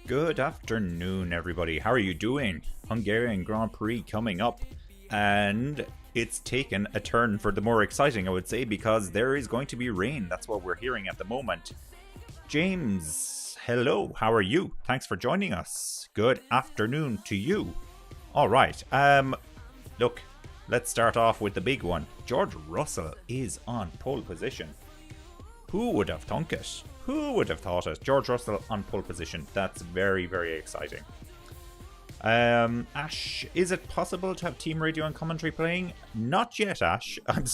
Good afternoon, everybody. How are you doing? Hungarian Grand Prix coming up, and it's taken a turn for the more exciting, I would say, because there is going to be rain. That's what we're hearing at the moment. James, hello. How are you? Thanks for joining us. Good afternoon to you. All right. Look, let's start off with the big one. George Russell is on pole position. Who would have thunk it? Who would have thought it? George Russell on pole position. That's very, very exciting. Ash, is it possible to have team radio and commentary playing? Not yet, Ash. I'm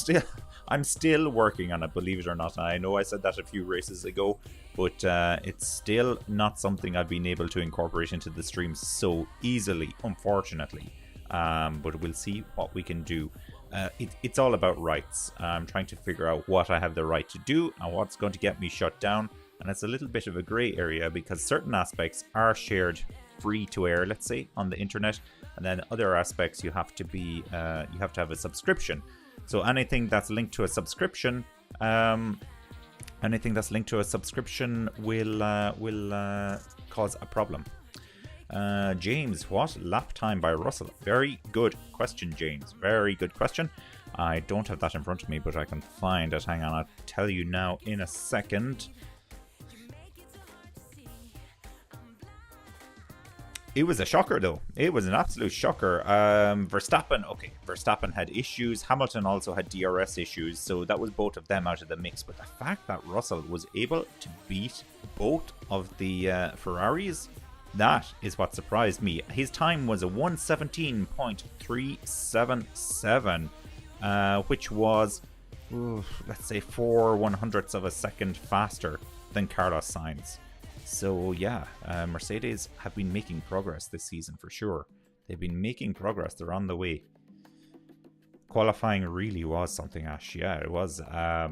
still working on it, believe it or not. I know I said that a few races ago, but it's still not something I've been able to incorporate into the streams so easily, unfortunately. But we'll see what we can do. It's all about rights. I'm trying to figure out what I have the right to do and what's going to get me shut down. And it's a little bit of a grey area because certain aspects are shared free to air, let's say, on the internet, and then other aspects you have to have a subscription. So anything that's linked to a subscription, will cause a problem. James, what lap time by Russell? Very good question, James. Very good question. I don't have that in front of me, but I can find it. Hang on, I'll tell you now in a second. It was a shocker, though. It was an absolute shocker. Verstappen had issues. Hamilton also had DRS issues, so that was both of them out of the mix. But the fact that Russell was able to beat both of the Ferraris, that is what surprised me. His time was a 1:17.377, which was, let's say, 4/100ths of a second faster than Carlos Sainz. So yeah, Mercedes have been making progress this season for sure. They've been making progress. They're on the way. Qualifying really was something, Ash. Yeah, it was. I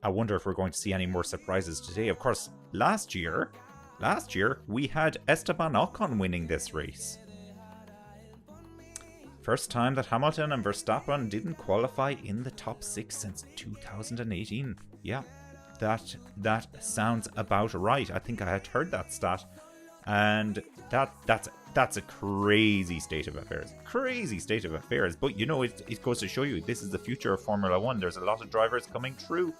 wonder if we're going to see any more surprises today. Of course, last year we had Esteban Ocon winning this race. First time that Hamilton and Verstappen didn't qualify in the top 6 since 2018. Yeah. That sounds about right. I think I had heard that stat, and that's a crazy state of affairs. Crazy state of affairs. But you know, it goes to show you this is the future of Formula One. There's a lot of drivers coming through.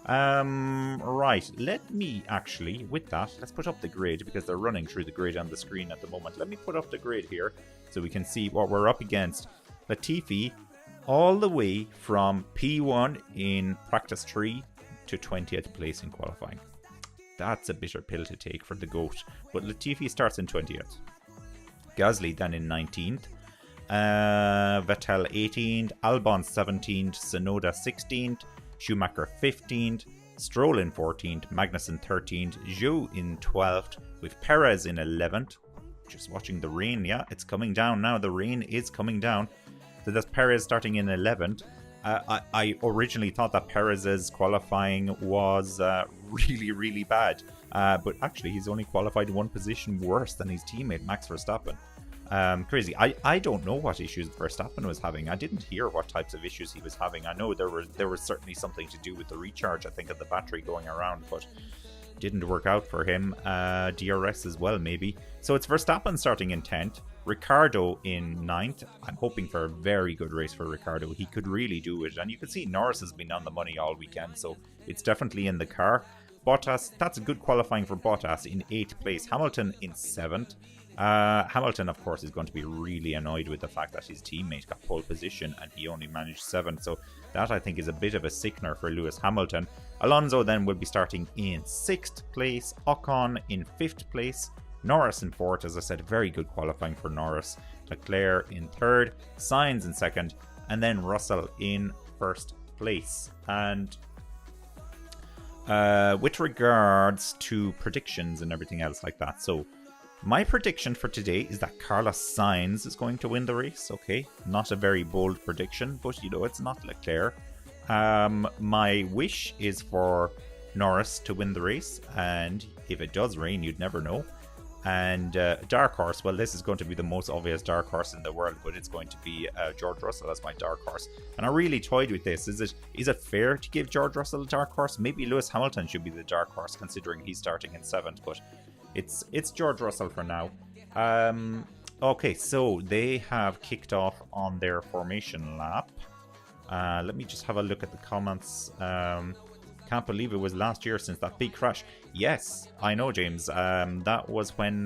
Right. Let me actually, with that, let's put up the grid because they're running through the grid on the screen at the moment. Let me put up the grid here so we can see what we're up against. Latifi, all the way from P1 in practice 3. To 20th place in qualifying. That's a bitter pill to take for the GOAT, but Latifi starts in 20th. Gasly then in 19th. Vettel 18th. Albon 17th. Tsunoda 16th. Schumacher 15th. Stroll in 14th. Magnussen 13th. Zhou in 12th. With Perez in 11th. Just watching the rain. Yeah, it's coming down now. The rain is coming down. So that's Perez starting in 11th. I originally thought that Perez's qualifying was really, really bad. But actually, he's only qualified one position worse than his teammate, Max Verstappen. Crazy. I don't know what issues Verstappen was having. I didn't hear what types of issues he was having. I know there was certainly something to do with the recharge, I think, of the battery going around, but didn't work out for him. DRS as well, maybe. So it's Verstappen starting in 10th. Ricardo in 9th. I'm hoping for a very good race for Ricardo. He could really do it. And you can see Norris has been on the money all weekend, so it's definitely in the car. Bottas, that's a good qualifying for Bottas in 8th place. Hamilton in 7th. Hamilton, of course, is going to be really annoyed with the fact that his teammate got pole position and he only managed 7th. So that, I think, is a bit of a sickener for Lewis Hamilton. Alonso then will be starting in 6th place. Ocon in 5th place. Norris in 4th, as I said, very good qualifying for Norris. Leclerc in 3rd, Sainz in 2nd, and then Russell in 1st place. And with regards to predictions and everything else like that, so my prediction for today is that Carlos Sainz is going to win the race. Okay, not a very bold prediction, but you know, it's not Leclerc. My wish is for Norris to win the race, and if it does rain, you'd never know. And dark horse, well, this is going to be the most obvious dark horse in the world, but it's going to be George Russell as my dark horse. And I really toyed with this. Is it fair to give George Russell a dark horse? Maybe Lewis Hamilton should be the dark horse, considering he's starting in 7th. But It's George Russell for now. Okay, so they have kicked off on their formation lap. Let me just have a look at the comments. Can't believe it was last year since that big crash. Yes, I know, James. That was when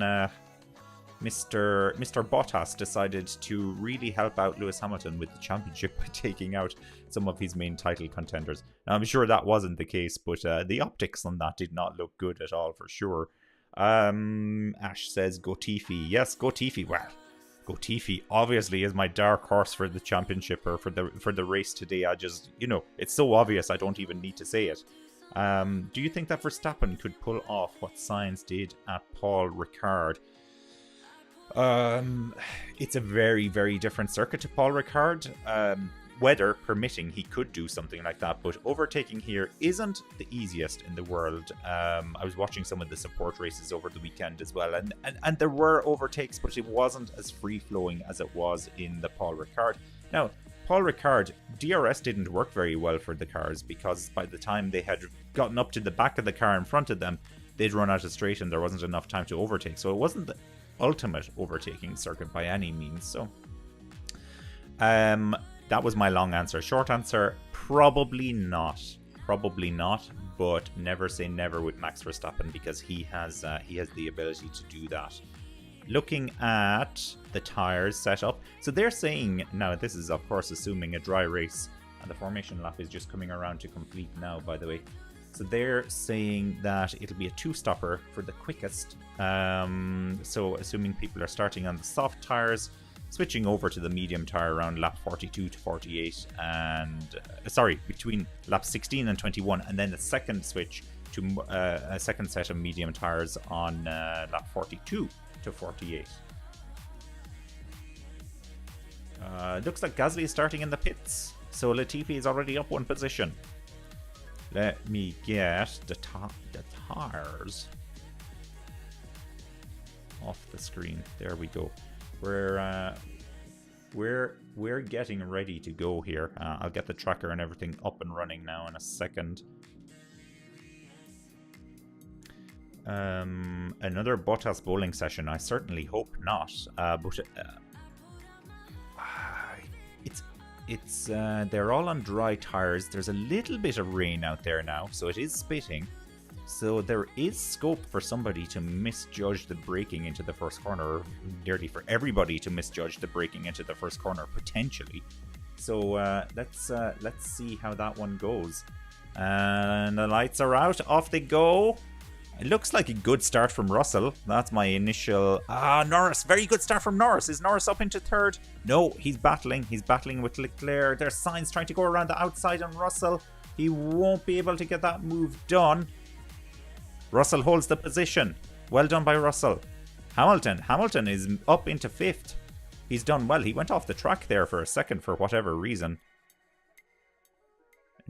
Mr. Bottas decided to really help out Lewis Hamilton with the championship by taking out some of his main title contenders. Now, I'm sure that wasn't the case, but the optics on that did not look good at all, for sure. Ash says Gotifi. Yes, Gotifi. Well, Gotifi obviously is my dark horse for the championship or for the race today. I just, it's so obvious I don't even need to say it. Do you think that Verstappen could pull off what Sainz did at Paul Ricard? It's a very, very different circuit to Paul Ricard. Weather permitting, he could do something like that, but overtaking here isn't the easiest in the world. I was watching some of the support races over the weekend as well, and there were overtakes, but it wasn't as free-flowing as it was in the Paul Ricard. Now, Paul Ricard, DRS didn't work very well for the cars, because by the time they had gotten up to the back of the car in front of them, they'd run out of straight and there wasn't enough time to overtake. So it wasn't the ultimate overtaking circuit by any means. So that was my long answer. Short answer, probably not. Probably not, but never say never with Max Verstappen, because he has the ability to do that. Looking at the tires setup, so they're saying, now this is of course assuming a dry race, and the formation lap is just coming around to complete now, by the way. So they're saying that it'll be a two-stopper for the quickest. So assuming people are starting on the soft tires, switching over to the medium tire around lap 42 to 48, and between lap 16 and 21, and then the second switch to a second set of medium tires on lap 42 to 48. Looks like Gasly is starting in the pits, so Latifi is already up one position. Let me get the tires off the screen. There we go. We're getting ready to go here. I'll get the tracker and everything up and running now in a second. Another Bottas bowling session? I certainly hope not. But it's they're all on dry tires. There's a little bit of rain out there now, so it is spitting. So there is scope for somebody to misjudge the braking into the first corner, or nearly for everybody to misjudge the braking into the first corner, potentially. So let's see how that one goes. And the lights are out. Off they go. It looks like a good start from Russell. That's my initial... Norris. Very good start from Norris. Is Norris up into third? No, he's battling. He's battling with Leclerc. There's Sainz trying to go around the outside on Russell. He won't be able to get that move done. Russell holds the position. Well done by Russell. Hamilton is up into fifth. He's done well. He went off the track there for a second for whatever reason.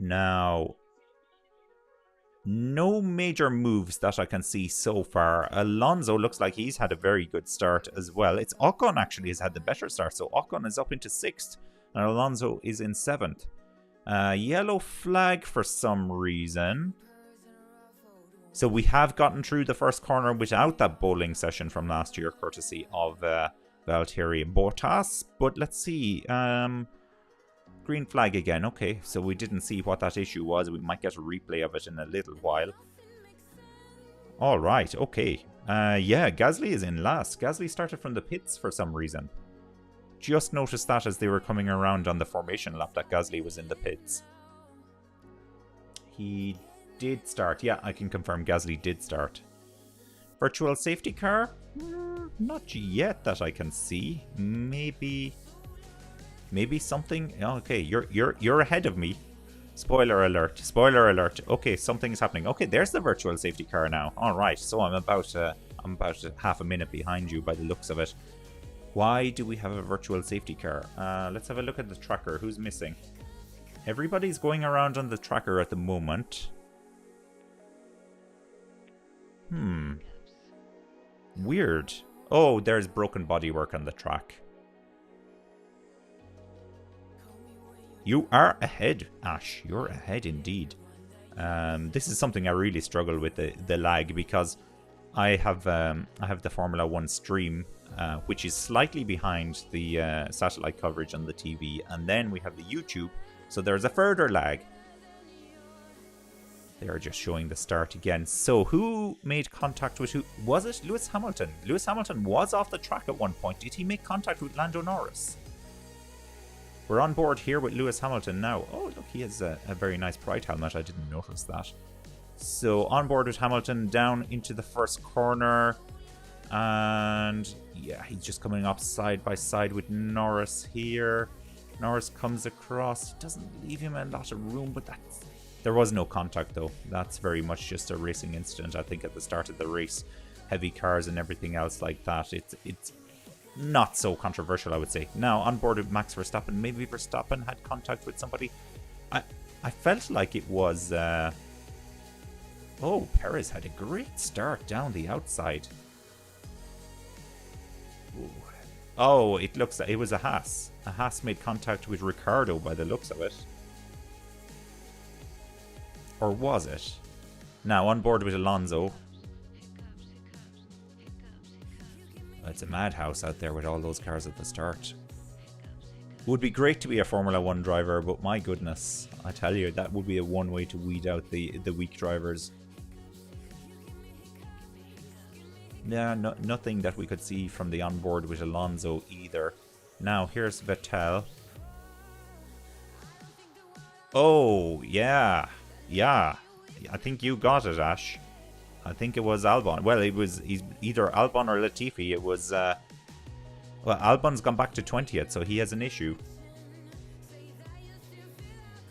Now... no major moves that I can see so far. Alonso looks like he's had a very good start as well. It's Ocon actually has had the better start. So Ocon is up into 6th and Alonso is in 7th. Yellow flag for some reason. So we have gotten through the first corner without that bowling session from last year, courtesy of Valtteri Bottas. But let's see. Green flag again. Okay, so we didn't see what that issue was. We might get a replay of it in a little while. All right, okay. Yeah, Gasly is in last. Gasly started from the pits for some reason. Just noticed that as they were coming around on the formation lap that Gasly was in the pits. He did start. Yeah, I can confirm Gasly did start. Virtual safety car? Not yet that I can see. Maybe something. Okay, you're ahead of me. Spoiler alert. Spoiler alert. Okay, something's happening. Okay, there's the virtual safety car now. All right, so I'm about half a minute behind you by the looks of it. Why do we have a virtual safety car? Let's have a look at the tracker. Who's missing? Everybody's going around on the tracker at the moment. Weird. Oh, there's broken bodywork on the track. You are ahead, Ash. You're ahead indeed. This is something I really struggle with, the lag, because I have the Formula 1 stream, which is slightly behind the satellite coverage on the TV, and then we have the YouTube, so there's a further lag. They are just showing the start again. So who made contact with who? Was it Lewis Hamilton? Lewis Hamilton was off the track at one point. Did he make contact with Lando Norris? We're on board here with Lewis Hamilton now. Oh, look, he has a very nice Pride helmet. I didn't notice that. So on board with Hamilton, down into the first corner. And yeah, he's just coming up side by side with Norris here. Norris comes across. Doesn't leave him a lot of room, but that's... There was no contact though. That's very much just a racing incident. I think at the start of the race, heavy cars and everything else like that, it's not so controversial, I would say. Now on board with Max Verstappen. Maybe Verstappen had contact with somebody. I felt like it was... Oh, Perez had a great start down the outside. Ooh. Oh, it looks like it was a Haas. A Haas made contact with Ricardo by the looks of it. Or was it? Now on board with Alonso. It's a madhouse out there with all those cars at the start. Would be great to be a Formula 1 driver, but my goodness, I tell you, that would be a one way to weed out the weak drivers. Yeah, nothing that we could see from the onboard with Alonso either. Now here's Vettel. Oh yeah. Yeah, I think you got it, Ash. I think it was Albon. Well, he's either Albon or Latifi. It was, well, Albon's gone back to 20th, so he has an issue.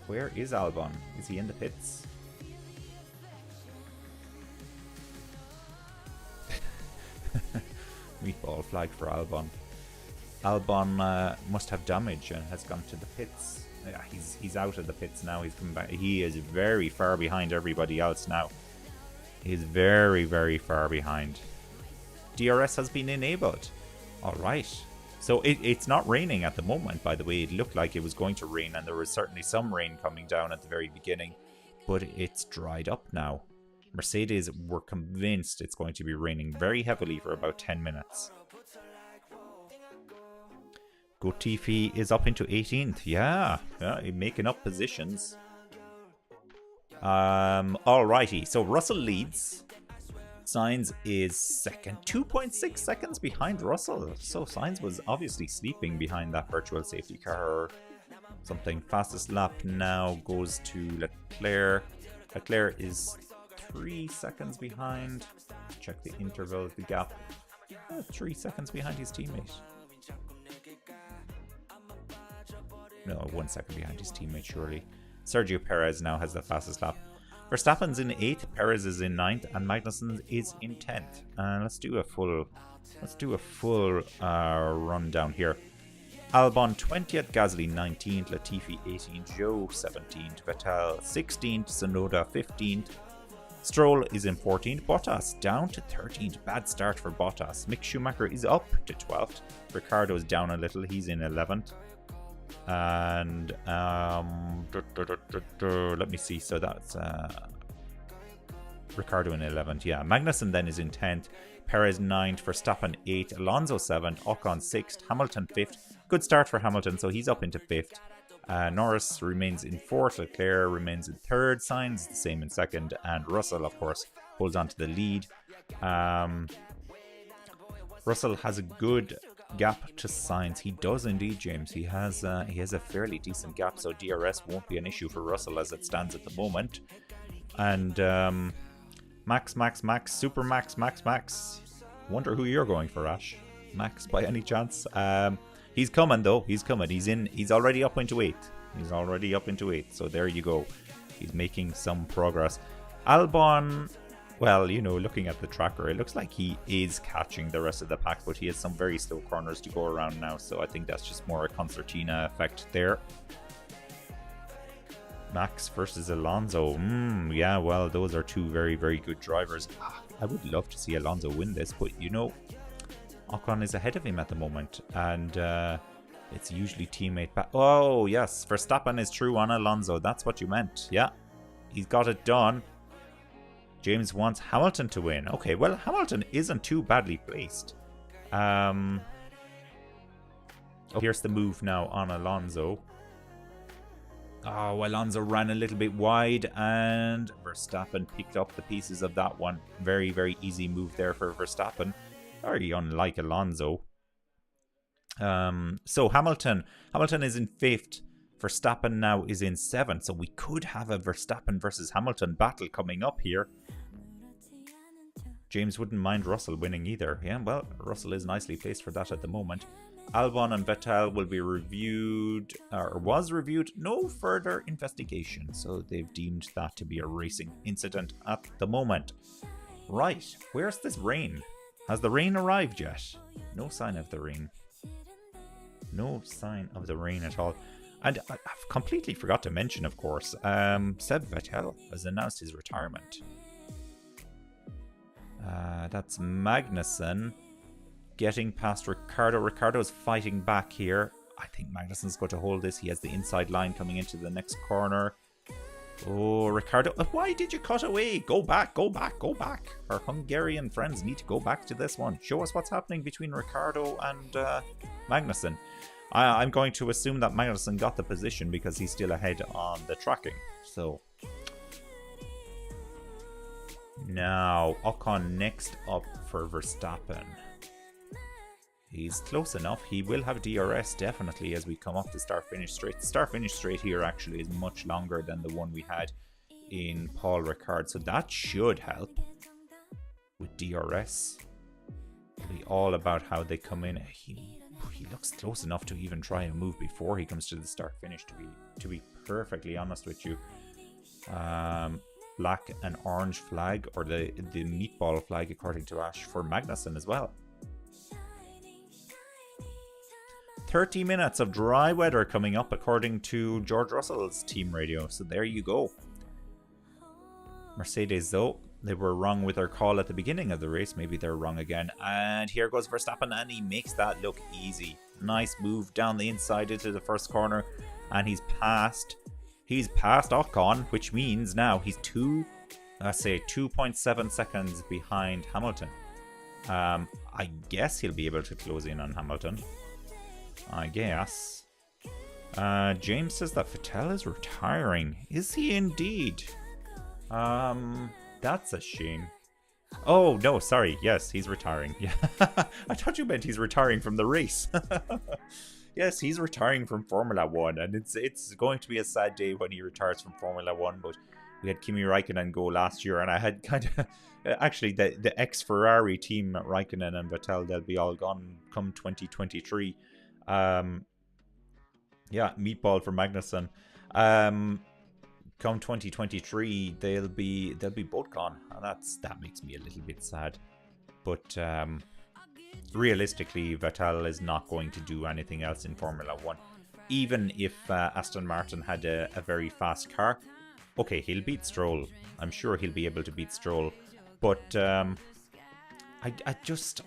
Where is Albon? Is he in the pits? Meatball flag for Albon. Albon must have damage and has gone to the pits. Yeah, he's out of the pits now. He's coming back. He is very far behind everybody else now. He's very, very far behind. DRS has been enabled. Alright. So it's not raining at the moment, by the way. It looked like it was going to rain, and there was certainly some rain coming down at the very beginning. But it's dried up now. Mercedes were convinced it's going to be raining very heavily for about 10 minutes. Latifi is up into 18th. Yeah, making up positions. Alrighty, so Russell leads. Sainz is second, 2.6 seconds behind Russell. So Sainz was obviously sleeping behind that virtual safety car or something. Fastest lap now goes to Leclerc. Leclerc is 3 seconds behind. Check the interval, the gap. 3 seconds behind his teammate. No, 1 second behind his teammate, surely. Sergio Perez now has the fastest lap. Verstappen's in 8th, Perez is in 9th, and Magnussen is in 10th. Let's do a full rundown here. Albon 20th, Gasly 19th, Latifi 18th, Zhou 17th, Vettel 16th, Tsunoda 15th. Stroll is in 14th, Bottas down to 13th. Bad start for Bottas. Mick Schumacher is up to 12th. Ricardo is down a little, he's in 11th. And let me see, so that's Ricardo in 11th. Yeah, Magnussen then is in 10th, Perez 9th, Verstappen 8th, Alonso 7th, Ocon 6th, Hamilton 5th. Good start for Hamilton, so he's up into 5th. Norris remains in 4th, Leclerc remains in 3rd, Sainz the same in 2nd, and Russell, of course, holds on to the lead. Russell has a good gap to Sainz. He does indeed, James. He has a fairly decent gap, so DRS won't be an issue for Russell as it stands at the moment. And Max, Super Max. Wonder who you're going for, Ash. Max, by any chance? He's coming though. He's coming. He's already up into 8th. So there you go. He's making some progress. Albon, well, you know, looking at the tracker, it looks like he is catching the rest of the pack, but he has some very slow corners to go around now, so I think that's just more a concertina effect there. Max versus Alonso. Yeah, well, those are two very, very good drivers. I would love to see Alonso win this, but you know, Ocon is ahead of him at the moment, and it's usually teammate oh, yes, Verstappen is true on Alonso. That's what you meant. Yeah, he's got it done. James wants Hamilton to win. Okay, well, Hamilton isn't too badly placed. Oh, here's the move now on Alonso. Oh, Alonso ran a little bit wide and Verstappen picked up the pieces of that one. Very, very easy move there for Verstappen. Very unlike Alonso. So Hamilton is in 5th. Verstappen now is in 7th. So we could have a Verstappen versus Hamilton battle coming up here. James wouldn't mind Russell winning either. Yeah, well, Russell is nicely placed for that at the moment. Albon and Vettel will be reviewed, or was reviewed. No further investigation. So they've deemed that to be a racing incident at the moment. Right, where's this rain? Has the rain arrived yet? No sign of the rain. No sign of the rain at all. And I've completely forgot to mention, of course, Seb Vettel has announced his retirement. That's Magnussen getting past Ricardo. Ricardo's fighting back here. I think Magnussen's going to hold this. He has the inside line coming into the next corner. Oh, Ricardo. Why did you cut away? Go back, go back, go back. Our Hungarian friends need to go back to this one. Show us what's happening between Ricardo and Magnussen. I'm going to assume that Magnussen got the position because he's still ahead on the tracking. So now Ocon next up for Verstappen. He's close enough. He will have DRS definitely as we come up the start-finish straight. The start-finish straight here actually is much longer than the one we had in Paul Ricard. So that should help with DRS. It'll be all about how they come in. He looks close enough to even try a move before he comes to the start-finish, to be perfectly honest with you. Black and orange flag, or the meatball flag according to Ash, for Magnussen as well. 30 minutes of dry weather coming up according to George Russell's team radio. So there you go. Mercedes, though, they were wrong with their call at the beginning of the race. Maybe they're wrong again. And here goes Verstappen, and he makes that look easy. Nice move down the inside into the first corner. And he's passed Ocon, which means now he's 2.7 seconds behind Hamilton. I guess he'll be able to close in on Hamilton. I guess. James says that Vettel is retiring. Is he indeed? That's a shame. Oh, no, sorry. Yes, he's retiring. Yeah. I thought you meant he's retiring from the race. Yes, he's retiring from Formula 1. And it's going to be a sad day when he retires from Formula 1. But we had Kimi Raikkonen go last year. And I had kind of... Actually, the ex-Ferrari team, Raikkonen and Vettel, they'll be all gone come 2023. Yeah, meatball for Magnussen. Come 2023, they'll be both gone. And that makes me a little bit sad. But realistically, Vettel is not going to do anything else in Formula 1. Even if Aston Martin had a very fast car. Okay, he'll beat Stroll. I'm sure he'll be able to beat Stroll. But I just...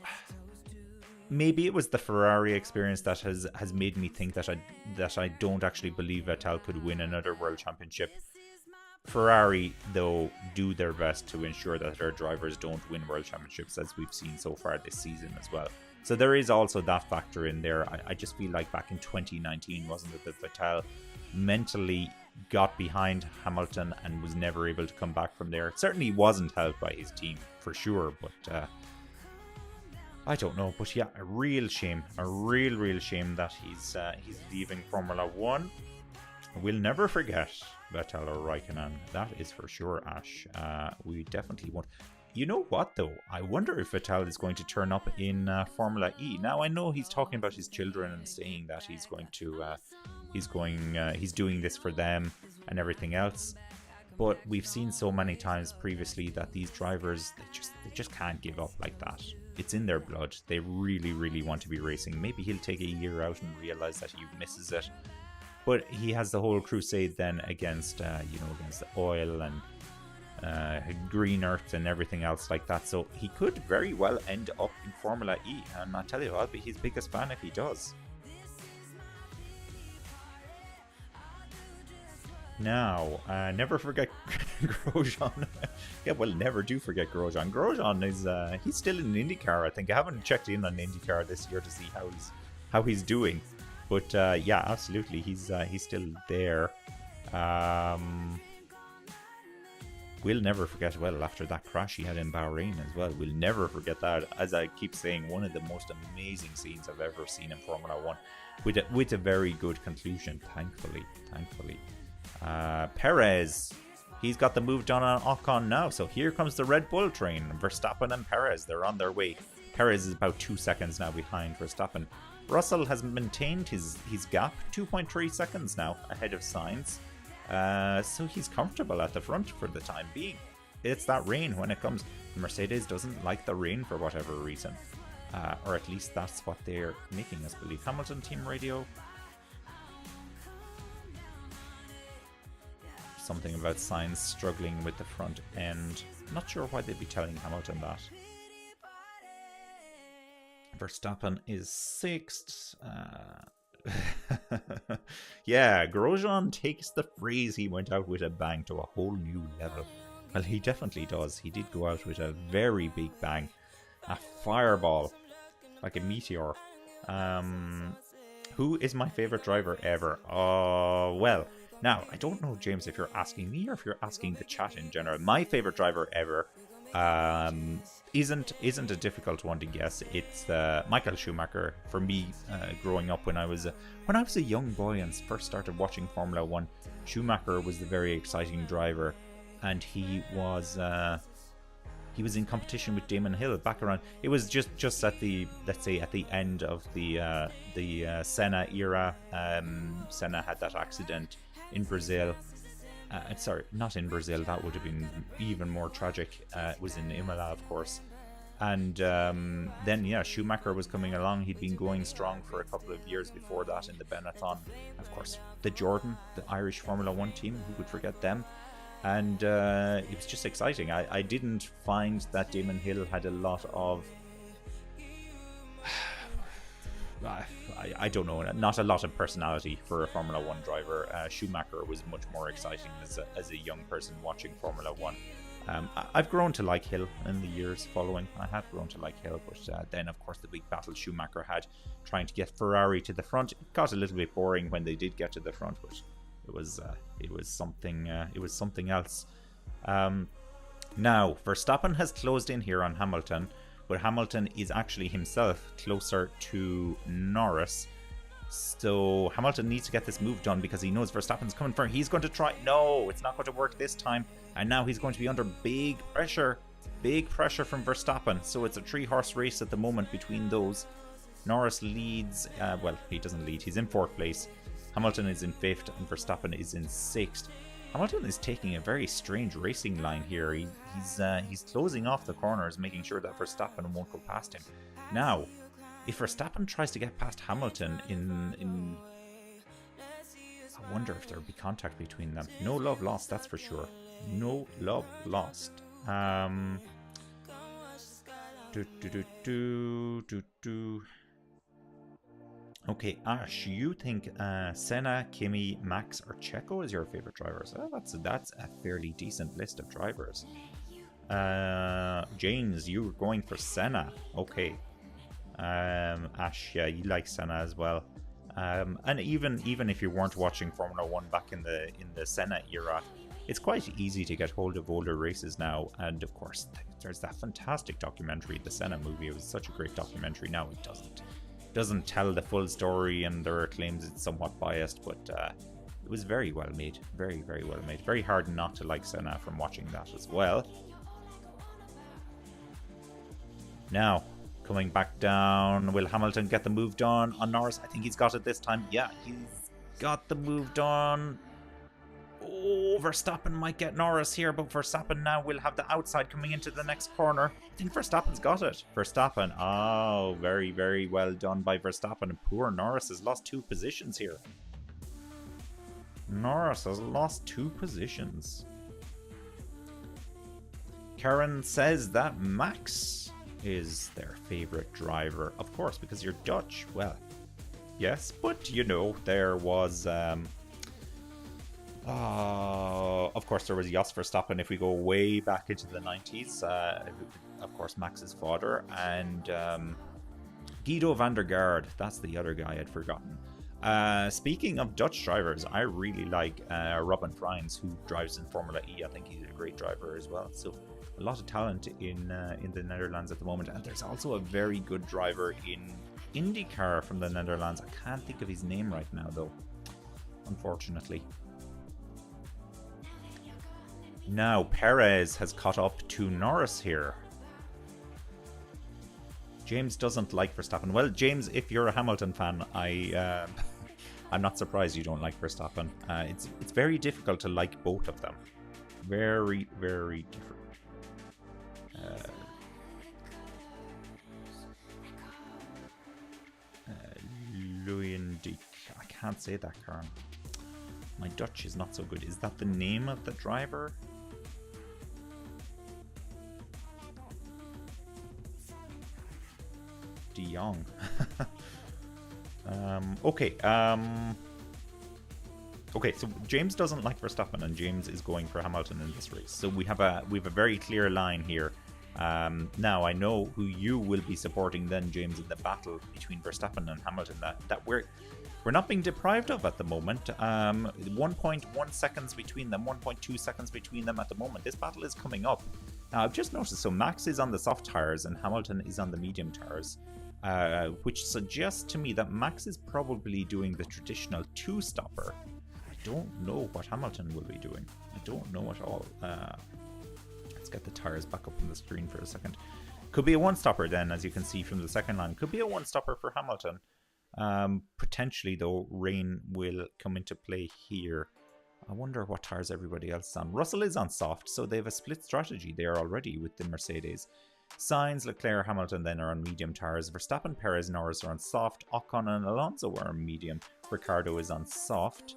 Maybe it was the Ferrari experience that has made me think that I don't actually believe Vettel could win another World Championship. Ferrari, though, do their best to ensure that their drivers don't win World Championships, as we've seen so far this season as well. So there is also that factor in there. I just feel like back in 2019, wasn't it, that Vettel mentally got behind Hamilton and was never able to come back from there. It certainly wasn't helped by his team, for sure, but... I don't know, but yeah, a real shame. A real shame that he's leaving Formula 1. We'll never forget Vettel or Raikkonen. That is for sure, Ash. We definitely won't. You know what, though? I wonder if Vettel is going to turn up in Formula E. Now, I know he's talking about his children and saying that he's doing this for them and everything else. But we've seen so many times previously that these drivers, they just can't give up like that. It's in their blood. They really want to be racing. Maybe he'll take a year out and realize that he misses it. But he has the whole crusade then against against the oil and green earth and everything else like that. So he could very well end up in Formula E. And I tell you, I'll be his biggest fan if he does. Now, never forget Grosjean. Yeah, well, never do forget Grosjean. Grosjean is he's still in IndyCar. I think I haven't checked in on IndyCar this year to see how he's doing, but yeah, absolutely, he's still there. We'll never forget, well, after that crash he had in Bahrain as well, we'll never forget that. As I keep saying, one of the most amazing scenes I've ever seen in Formula 1, with a very good conclusion, thankfully. Perez, he's got the move done on Ocon now, so here comes the Red Bull train. Verstappen and Perez, they're on their way. Perez is about 2 seconds now behind Verstappen. Russell has maintained his gap, 2.3 seconds now ahead of Sainz. So he's comfortable at the front for the time being. It's that rain when it comes. Mercedes doesn't like the rain for whatever reason. Or at least that's what they're making us believe. Hamilton team radio. Something about Sainz struggling with the front end. Not sure why they'd be telling Hamilton that. Verstappen is 6th. Yeah, Grosjean takes the phrase "he went out with a bang" to a whole new level. Well, he definitely does. He did go out with a very big bang. A fireball. Like a meteor. Who is my favorite driver ever? Well, now, I don't know, James, if you're asking me or if you're asking the chat in general. My favorite driver ever isn't a difficult one to guess. It's Michael Schumacher for me. Growing up when I was a young boy and first started watching Formula 1, Schumacher was the very exciting driver, and he was in competition with Damon Hill back around. It was just at the, let's say, at the end of the Senna era. Senna had that accident in Brazil. Sorry, not in Brazil. That would have been even more tragic. It was in Imola, of course. And then, yeah, Schumacher was coming along. He'd been going strong for a couple of years before that in the Benetton. Of course, the Jordan, the Irish Formula 1 team. Who would forget them? And it was just exciting. I didn't find that Damon Hill had a lot of... I don't know, not a lot of personality for a Formula 1 driver. Schumacher was much more exciting as a young person watching Formula 1. I've grown to like Hill in the years following. I have grown to like Hill, but then of course the big battle Schumacher had trying to get Ferrari to the front. It got a little bit boring when they did get to the front, but it was something else. Now Verstappen has closed in here on Hamilton, but Hamilton is actually himself closer to Norris. So Hamilton needs to get this move done because he knows Verstappen's coming for him. He's going to try. No, it's not going to work this time. And now he's going to be under big pressure from Verstappen. So it's a 3-horse race at the moment between those. Norris leads. Well, he doesn't lead. He's in 4th place. Hamilton is in 5th and Verstappen is in 6th. Hamilton is taking a very strange racing line here. He's closing off the corners, making sure that Verstappen won't go past him. Now, if Verstappen tries to get past Hamilton in I wonder if there'll be contact between them. No love lost, that's for sure. No love lost. Okay, Ash, you think Senna, Kimi, Max, or Checo is your favorite drivers? That's a fairly decent list of drivers. James, you were going for Senna. Okay. Ash, yeah, you like Senna as well. And even if you weren't watching Formula 1 back in the Senna era, it's quite easy to get hold of older races now. And of course, there's that fantastic documentary, the Senna movie. It was such a great documentary. Now it doesn't tell the full story, and there are claims it's somewhat biased, but it was very well made. Very, very well made. Very hard not to like Senna from watching that as well. Now, coming back down, will Hamilton get the move done on Norris? I think he's got it this time. Yeah, he's got the move done. Oh, Verstappen might get Norris here, but Verstappen now will have the outside coming into the next corner. I think Verstappen's got it. Verstappen, oh, very, very well done by Verstappen. Poor Norris has lost 2 positions here. Norris has lost 2 positions. Karen says that Max is their favorite driver. Of course, because you're Dutch. Well, yes, but you know, there was Of course, there was Jos Verstappen if we go way back into the 90s. Of course, Max's father. And Guido van der Garde. That's the other guy I'd forgotten. Speaking of Dutch drivers, I really like Robin Freins, who drives in Formula E. I think he's a great driver as well. So a lot of talent in the Netherlands at the moment. And there's also a very good driver in IndyCar from the Netherlands. I can't think of his name right now, though, unfortunately. Now, Perez has caught up to Norris here. James doesn't like Verstappen. Well, James, if you're a Hamilton fan, I'm not surprised you don't like Verstappen. It's very difficult to like both of them. Very, very different. Luyendyk. I can't say that, Karen. My Dutch is not so good. Is that the name of the driver? De Jong. Okay. Okay, so James doesn't like Verstappen, and James is going for Hamilton in this race. So we have a very clear line here. Now I know who you will be supporting then, James, in the battle between Verstappen and Hamilton that we're not being deprived of at the moment. 1.1 seconds between them, 1.2 seconds between them at the moment. This battle is coming up. Now I've just noticed, so Max is on the soft tires and Hamilton is on the medium tires, which suggests to me that Max is probably doing the traditional two-stopper. I don't know what Hamilton will be doing. I don't know at all. Let's get the tires back up on the screen for a second. Could be a one-stopper then, as you can see from the second line. Could be a one-stopper for Hamilton. Potentially, though, rain will come into play here. I wonder what tires everybody else is on. Russell is on soft, so they have a split strategy there already with the Mercedes. Sainz, Leclerc, Hamilton then are on medium tires. Verstappen, Perez, Norris are on soft. Ocon and Alonso are on medium. Ricardo is on soft.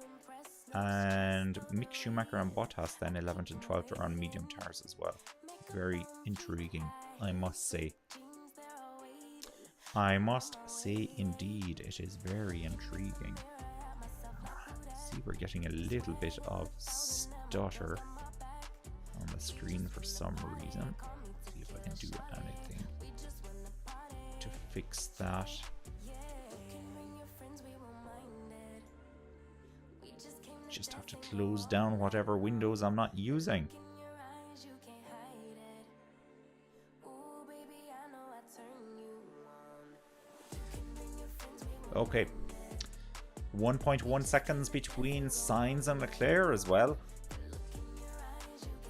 And Mick Schumacher and Bottas then 11th and 12th are on medium tires as well. Very intriguing, I must say. I must say indeed, it is very intriguing. See, we're getting a little bit of stutter on the screen for some reason. See if I can do anything to fix that. Just have to close down whatever windows I'm not using. Okay. 1.1 seconds between Sainz and Leclerc as well.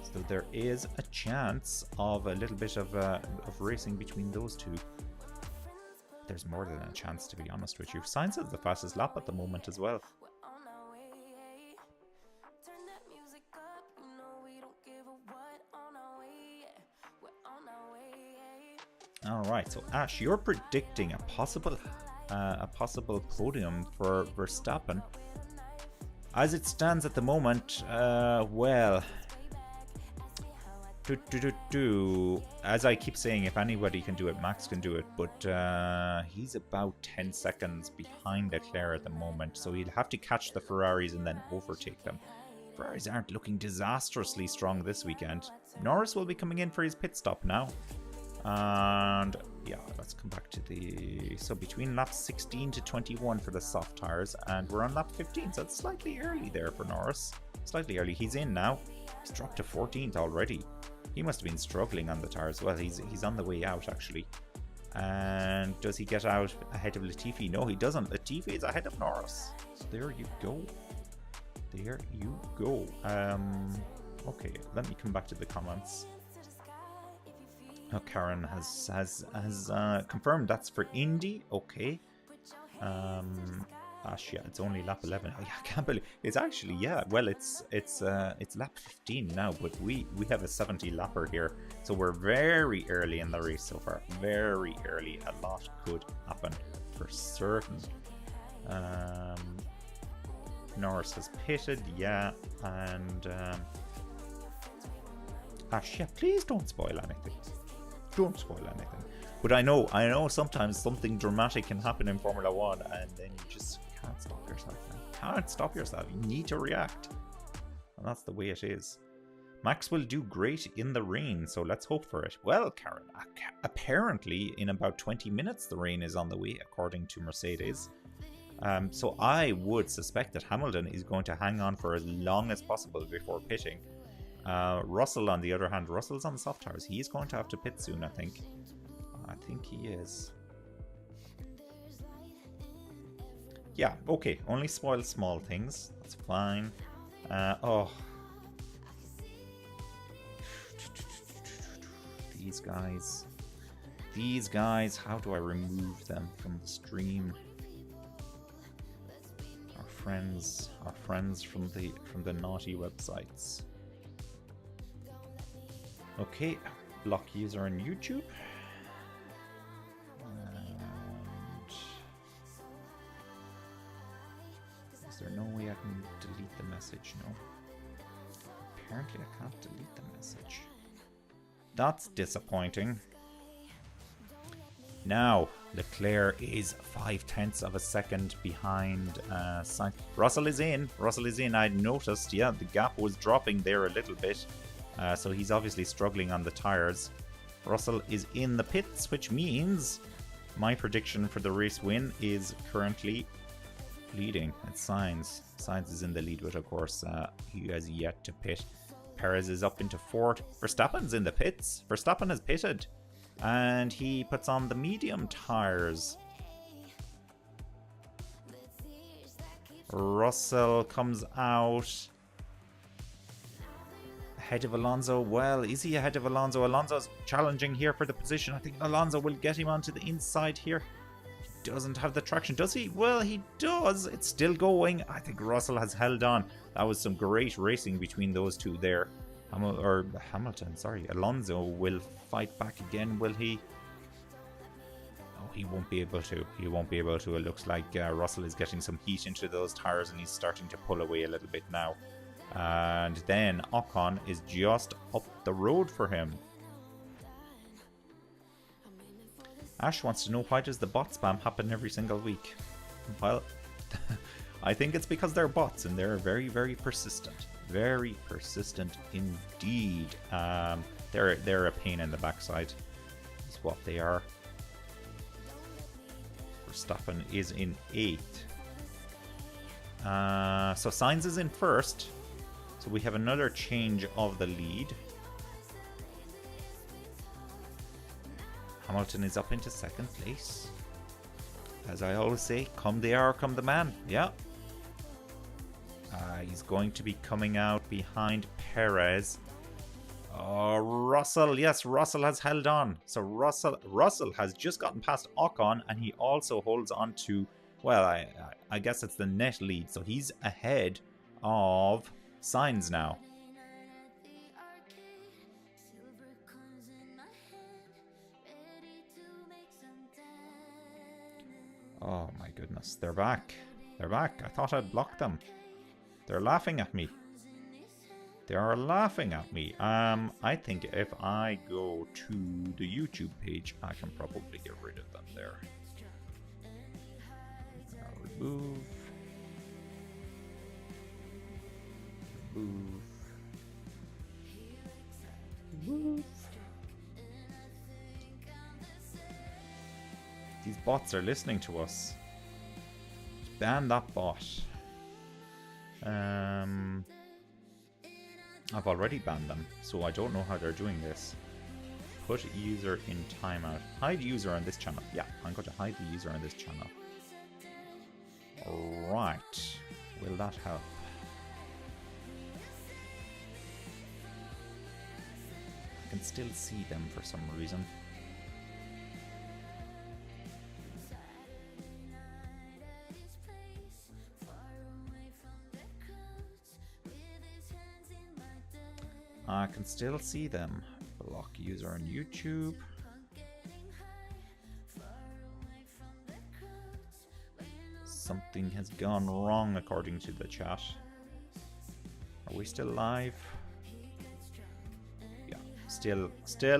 So there is a chance of a little bit of racing between those two. There's more than a chance, to be honest with you. Sainz has the fastest lap at the moment as well. Alright, so Ash, you're predicting a possible podium for Verstappen. As it stands at the moment, well, as I keep saying, if anybody can do it, Max can do it, but he's about 10 seconds behind Leclerc at the moment, so he'll have to catch the Ferraris and then overtake them. Ferraris aren't looking disastrously strong this weekend. Norris will be coming in for his pit stop now. And yeah, let's come back to so between laps 16 to 21 for the soft tires, and we're on lap 15, so it's slightly early there for Norris. Slightly early. He's in now. He's dropped to 14th already. He must have been struggling on the tires. Well, he's on the way out actually. And does he get out ahead of Latifi? No, he doesn't. Latifi is ahead of Norris. So there you go. There you go. Okay, let me come back to the comments. Oh, Karen has confirmed that's for Indy. Okay. Gosh, yeah, it's only lap 11. Oh, yeah, I can't believe it's actually, yeah. Well, it's lap 15 now, but we have a 70 lapper here, so we're very early in the race so far. Very early. A lot could happen for certain. Norris has pitted, yeah, and Ash, yeah, please don't spoil anything. Don't spoil anything. But I know sometimes something dramatic can happen in Formula 1 and then you just can't stop yourself. You can't stop yourself. You need to react. That's the way it is. Max will do great in the rain, so let's hope for it. Well, Karen, apparently in about 20 minutes the rain is on the way, according to Mercedes. So I would suspect that Hamilton is going to hang on for as long as possible before pitting. Russell, on the other hand, Russell's on the soft tires. He's going to have to pit soon, I think. I think he is. Yeah, okay. Only spoil small things. That's fine. Oh. These guys, how do I remove them from the stream? Our friends from the naughty websites. Okay, block user on YouTube. And is there no way I can delete the message? No. Apparently I can't delete the message. That's disappointing. Now, Leclerc is 0.5 of a second behind Sainz. Russell is in. I noticed, yeah, the gap was dropping there a little bit. So he's obviously struggling on the tires. Russell is in the pits, which means my prediction for the race win is currently leading. It's Sainz. Sainz is in the lead, but of course he has yet to pit. Perez is up into fourth. Verstappen's in the pits. Verstappen has pitted. And he puts on the medium tires. Russell comes out ahead of Alonso. Well, is he ahead of Alonso? Alonso's challenging here for the position. I think Alonso will get him onto the inside here. He doesn't have the traction, does he? Well, he does. It's still going. I think Russell has held on. That was some great racing between those two there. Hamilton, sorry. Alonso will fight back again, will he? Oh, he won't be able to. He won't be able to. It looks like Russell is getting some heat into those tires and he's starting to pull away a little bit now. And then Ocon is just up the road for him. Ash wants to know, why does the bot spam happen every single week? Well, I think it's because they're bots and they're very, very persistent. Very persistent indeed. They're a pain in the backside. That's what they are. Verstappen is in 8th. So Sainz is in 1st. So we have another change of the lead. Hamilton is up into 2nd place. As I always say, come the hour, come the man. Yeah. He's going to be coming out behind Perez. Russell. Yes, Russell has held on. So Russell has just gotten past Ocon, and he also holds on to, well, I guess it's the net lead. So he's ahead of Sainz now. Oh my goodness, they're back. They're back. I thought I'd blocked them. They're laughing at me. They are laughing at me. I think if I go to the YouTube page, I can probably get rid of them there. I'll remove. These bots are listening to us. Ban that bot. I've already banned them, so I don't know how they're doing this. Put user in timeout. Hide user on this channel. Yeah, I'm going to hide the user on this channel. Right. Will that help? I can still see them for some reason. I can still see them. Block user on YouTube. Something has gone wrong according to the chat. Are we still live? Yeah, still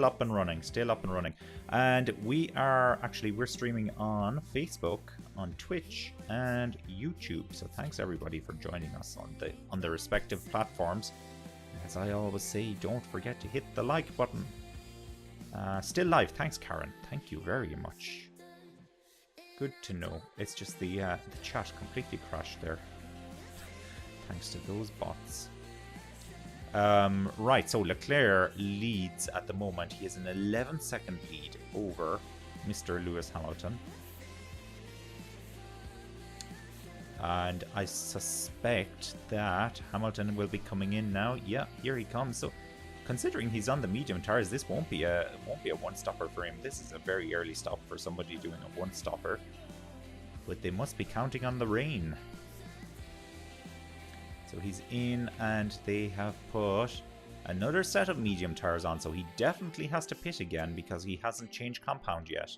up and running. Still up and running. And we're streaming on Facebook, on Twitch, and YouTube. So thanks everybody for joining us on the respective platforms. As I always say, don't forget to hit the like button. Still live. Thanks, Karen. Thank you very much. Good to know. It's just the chat completely crashed there. Thanks to those bots. Right, so Leclerc leads at the moment. He has an 11-second lead over Mr. Lewis Hamilton. And I suspect that Hamilton will be coming in now. Yeah, here he comes. So, considering he's on the medium tires, this won't be a one-stopper for him. This is a very early stop for somebody doing a one-stopper. But they must be counting on the rain. So he's in, and they have put another set of medium tires on. So he definitely has to pit again because he hasn't changed compound yet.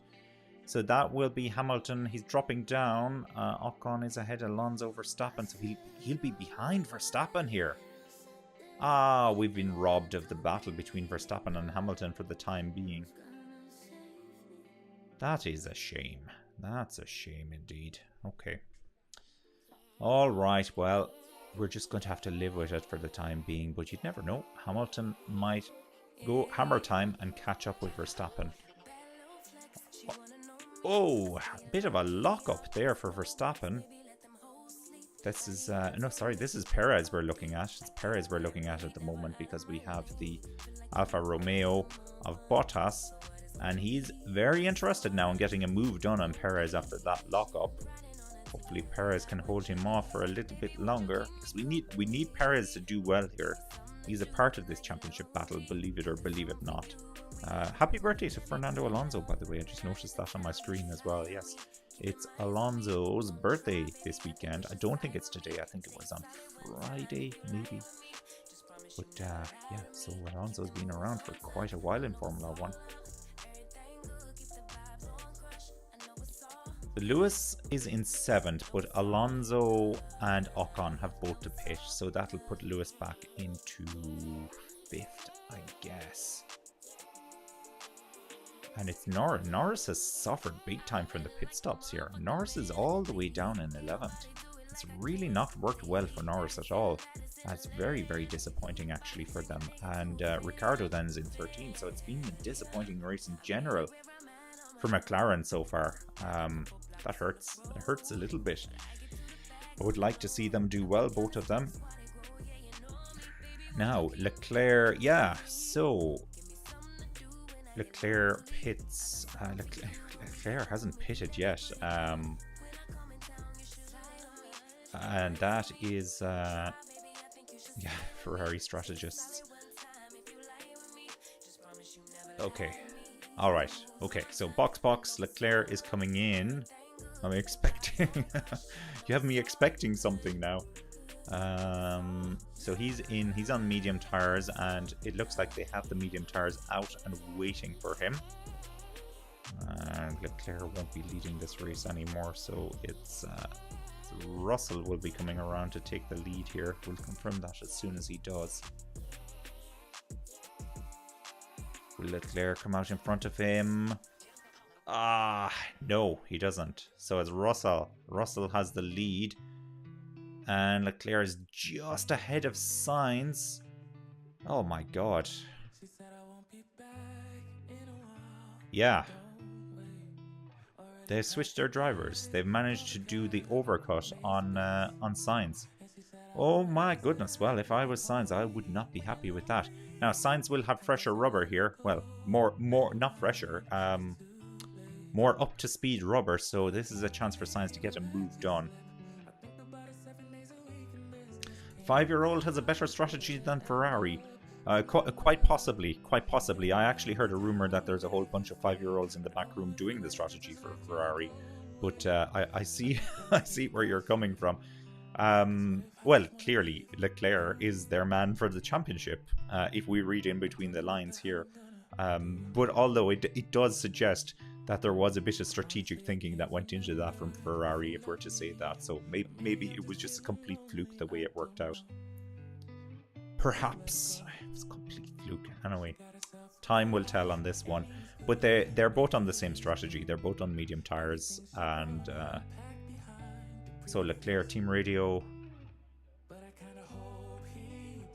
So that will be Hamilton. He's dropping down. Ocon is ahead of Alonso, Verstappen. So he'll be behind Verstappen here. Ah, we've been robbed of the battle between Verstappen and Hamilton for the time being. That is a shame. That's a shame indeed. Okay. All right, well, we're just going to have to live with it for the time being. But you'd never know. Hamilton might go hammer time and catch up with Verstappen. Oh, a bit of a lock-up there for Verstappen. This is, this is Perez we're looking at. It's Perez we're looking at the moment because we have the Alfa Romeo of Bottas. And he's very interested now in getting a move done on Perez after that lock-up. Hopefully Perez can hold him off for a little bit longer. Because we need Perez to do well here. He's a part of this championship battle, believe it or believe it not. Happy birthday to Fernando Alonso, by the way. I just noticed that on my screen as well. Yes, it's Alonso's birthday this weekend. I don't think it's today. I think it was on Friday, maybe. But yeah, so Alonso's been around for quite a while in Formula 1. Lewis is in 7th, but Alonso and Ocon have both to pit, so that'll put Lewis back into 5th, I guess. And it's Norris. Norris has suffered big time from the pit stops here. Norris is all the way down in 11th. It's really not worked well for Norris at all. That's very, very disappointing actually for them. And Ricardo then is in 13th, so it's been a disappointing race in general for McLaren so far. That hurts. It hurts a little bit. I would like to see them do well, both of them. Now, Leclerc, yeah, so Leclerc pits. Leclerc hasn't pitted yet. And that is, Ferrari strategists. Okay. All right. Okay. So box. Leclerc is coming in. I'm expecting. You have me expecting something now. So he's in. He's on medium tires, and it looks like they have the medium tires out and waiting for him. And Leclerc won't be leading this race anymore, so it's Russell will be coming around to take the lead here. We'll confirm that as soon as he does. Will Leclerc come out in front of him? No, he doesn't. So it's Russell. Russell has the lead. And Leclerc is just ahead of Sainz. Oh my god. Yeah. They've switched their drivers. They've managed to do the overcut on Sainz. Oh my goodness. Well, if I was Sainz, I would not be happy with that. Now, Sainz will have fresher rubber here. Well, more, not fresher. More up to speed rubber. So this is a chance for Sainz to get a move done. 5-year-old has a better strategy than Ferrari. Quite possibly. I actually heard a rumor that there's a whole bunch of 5-year-olds in the back room doing the strategy for Ferrari. But I see I see where you're coming from. Well, clearly Leclerc is their man for the championship, if we read in between the lines here. But although it does suggest that there was a bit of strategic thinking that went into that from Ferrari, if we're to say that. So maybe it was just a complete fluke the way it worked out. Perhaps. It was a complete fluke. Anyway, Time will tell on this one. But they're both on the same strategy. They're both on medium tires. And so Leclerc, team radio.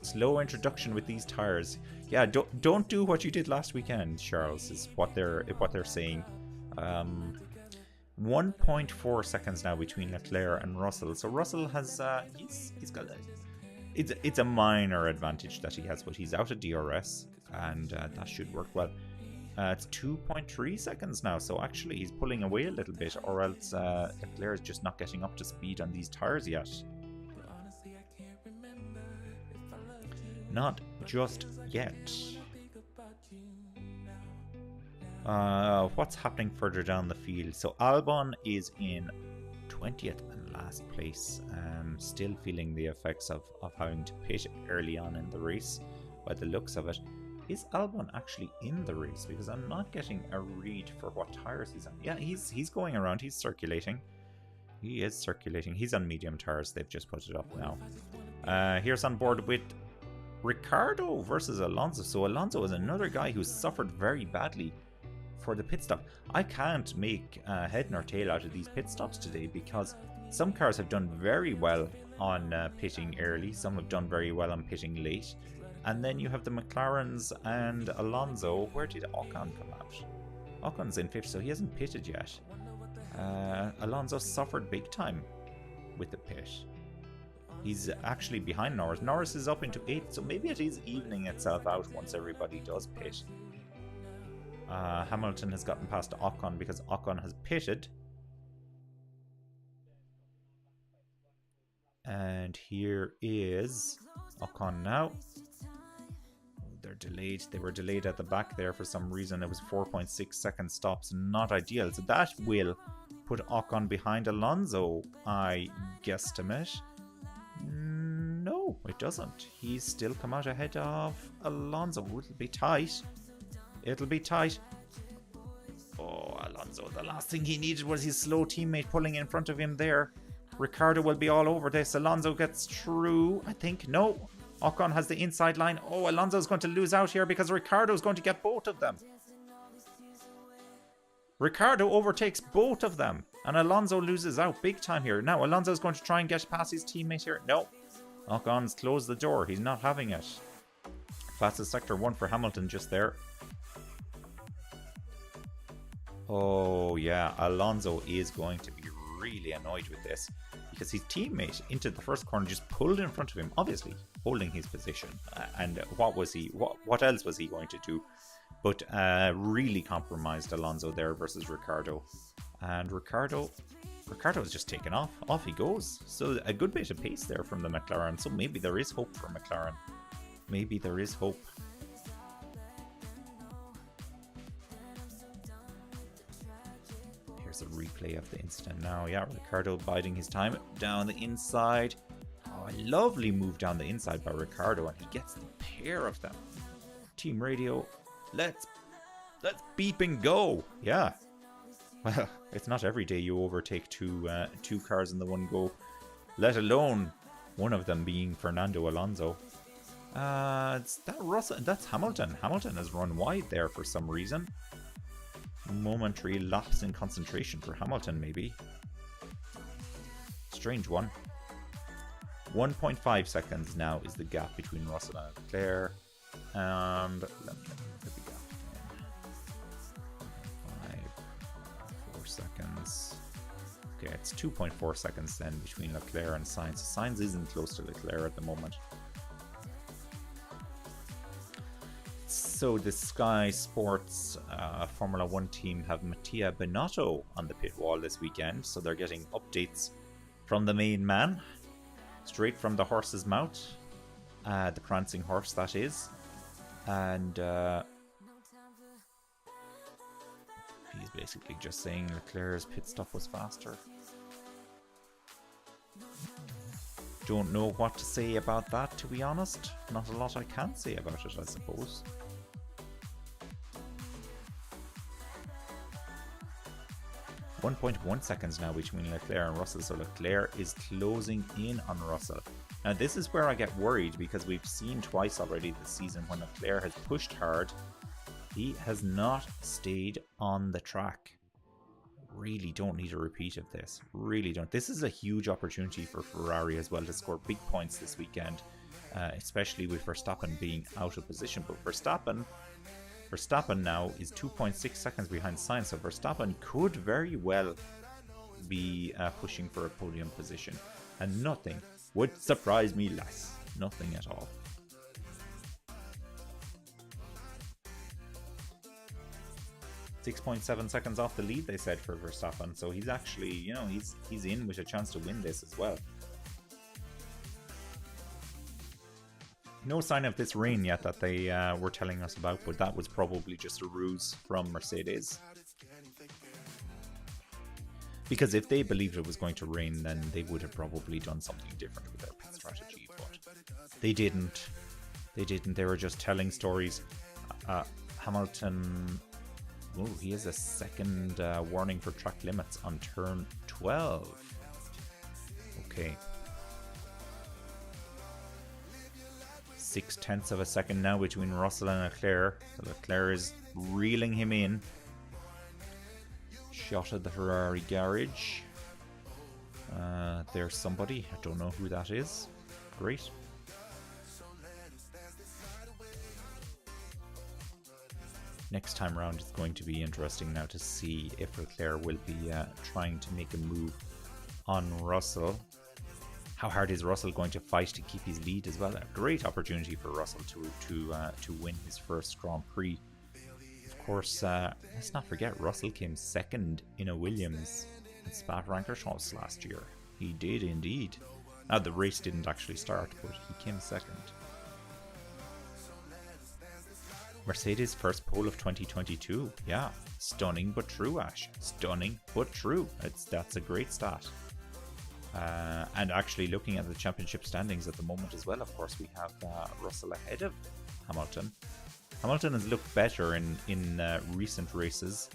Slow introduction with these tires. Yeah, don't do what you did last weekend, Charles, is what they're saying. 1.4 seconds now between Leclerc and Russell. So Russell has he's got it's a minor advantage that he has, but he's out of DRS, and that should work well. It's 2.3 seconds now, so actually he's pulling away a little bit, or else Leclerc is just not getting up to speed on these tires yet. Not just yet. What's happening further down the field? So Albon is in 20th and last place. Still feeling the effects of having to pit early on in the race by the looks of it. Is Albon actually in the race? Because I'm not getting a read for what tires he's on. Yeah, he's going around. He's circulating. He is circulating. He's on medium tires. They've just put it up now. Here's on board with Ricardo versus Alonso. So Alonso is another guy who suffered very badly for the pit stop. I can't make head nor tail out of these pit stops today, because some cars have done very well on pitting early, some have done very well on pitting late, and then you have the McLarens and Alonso. Where did Ocon come out? Ocon's in 5th, so he hasn't pitted yet. Alonso suffered big time with the pit. He's actually behind Norris. Norris is up into 8th, so maybe it is evening itself out once everybody does pit. Hamilton has gotten past Ocon because Ocon has pitted. And here is Ocon now. They're delayed. They were delayed at the back there for some reason. It was 4.6 second stops. Not ideal. So that will put Ocon behind Alonso, I guesstimate. No, it doesn't. He's still come out ahead of Alonso. It'll be tight. It'll be tight. Oh, Alonso. The last thing he needed was his slow teammate pulling in front of him there. Ricardo will be all over this. Alonso gets through, I think. No. Ocon has the inside line. Oh, Alonso's going to lose out here because Ricardo's going to get both of them. Ricardo overtakes both of them, and Alonso loses out big time here. Now, Alonso's going to try and get past his teammate here. No. Ocon's closed the door. He's not having it. Fastest sector 1 for Hamilton just there. Oh, yeah. Alonso is going to be really annoyed with this, because his teammate into the first corner just pulled in front of him, obviously holding his position. And what else was he going to do? But really compromised Alonso there versus Ricardo. And Ricardo's just taken off. Off he goes. So a good bit of pace there from the McLaren. So maybe there is hope for McLaren. Maybe there is hope. Here's a replay of the incident now. Yeah, Ricardo biding his time down the inside. Oh, a lovely move down the inside by Ricardo, and he gets the pair of them. Team radio. Let's beep and go. Yeah. Well, it's not every day you overtake two cars in the one go, let alone one of them being Fernando Alonso. It's that Russell. That's Hamilton. Hamilton has run wide there for some reason. Momentary lapse in concentration for Hamilton, maybe. Strange one. 1.5 seconds now is the gap between Russell and Leclerc. And let me look at the gap again. 4 seconds. Okay, it's 2.4 seconds then between Leclerc and Sainz. Sainz isn't close to Leclerc at the moment. So the Sky Sports Formula 1 team have Mattia Binotto on the pit wall this weekend. So they're getting updates from the main man, straight from the horse's mouth. The prancing horse, that is. And he's basically just saying Leclerc's pit stop was faster. Don't know what to say about that, to be honest. Not a lot I can say about it, I suppose. .1 seconds now between Leclerc and Russell, so Leclerc is closing in on Russell. Now this is where I get worried, because we've seen twice already this season when Leclerc has pushed hard He has not stayed on the track. Really don't need a repeat of this. Really don't. This is a huge opportunity for Ferrari as well to score big points this weekend, especially with Verstappen being out of position. But Verstappen now is 2.6 seconds behind Sainz, so Verstappen could very well be pushing for a podium position, and nothing would surprise me less. Nothing at all. .7 seconds off the lead, they said, for Verstappen, so he's actually, you know, he's in with a chance to win this as well. No sign of this rain yet that they were telling us about, but that was probably just a ruse from Mercedes. Because if they believed it was going to rain, then they would have probably done something different with their pit strategy, but they didn't. They didn't. They were just telling stories. Hamilton... Oh, he has a second warning for track limits on turn 12. Okay. 0.6 of a second now between Russell and Leclerc. So Leclerc is reeling him in. Shot at the Ferrari garage. There's somebody. I don't know who that is. Great. Next time around it's going to be interesting now to see if Leclerc will be trying to make a move on Russell. How hard is Russell going to fight to keep his lead as well? A great opportunity for Russell to win his first Grand Prix. Of course, let's not forget Russell came second in a Williams in Spa-Francorchamps last year. He did indeed. Now the race didn't actually start, but he came second. Mercedes' first pole of 2022. Yeah, stunning but true, Ash. Stunning but true. That's a great start. And actually looking at the championship standings at the moment as well, of course, we have Russell ahead of Hamilton. Hamilton has looked better in recent races.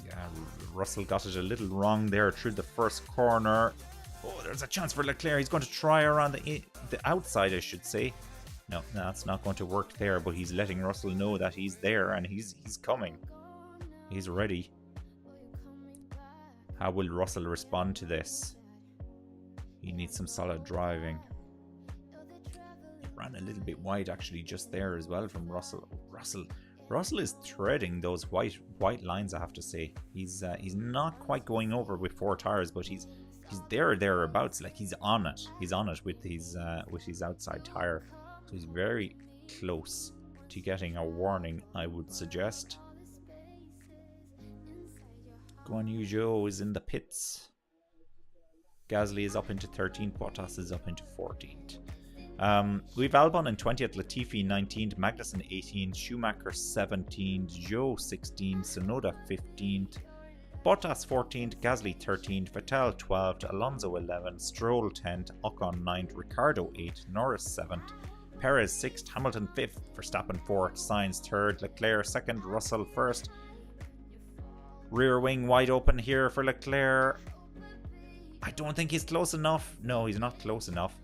Yeah, Russell got it a little wrong there through the first corner. Oh, there's a chance for Leclerc. He's going to try around the outside, I should say. No, that's not going to work there, but he's letting Russell know that he's there and he's coming. He's ready. How will Russell respond to this? He needs some solid driving. He ran a little bit wide actually just there as well from Russell. Russell is threading those white lines, I have to say. He's not quite going over with 4 tires, but he's thereabouts. Like he's on it. He's on it with his outside tire. So he's very close to getting a warning, I would suggest. Guan Yu Zhou is in the pits. Gasly is up into 13th. Bottas is up into 14th. We've Albon in 20th, Latifi 19th, Magnussen 18th, Schumacher 17th, Zhou 16th, Tsunoda 15th, Bottas 14th, Gasly 13th, Vettel 12th, Alonso 11th, Stroll 10th, Ocon 9th, Ricardo 8th, Norris 7th, Perez 6th, Hamilton 5th, Verstappen 4th, Sainz 3rd, Leclerc 2nd, Russell 1st. Rear wing wide open here for Leclerc. I don't think he's close enough. No, he's not close enough.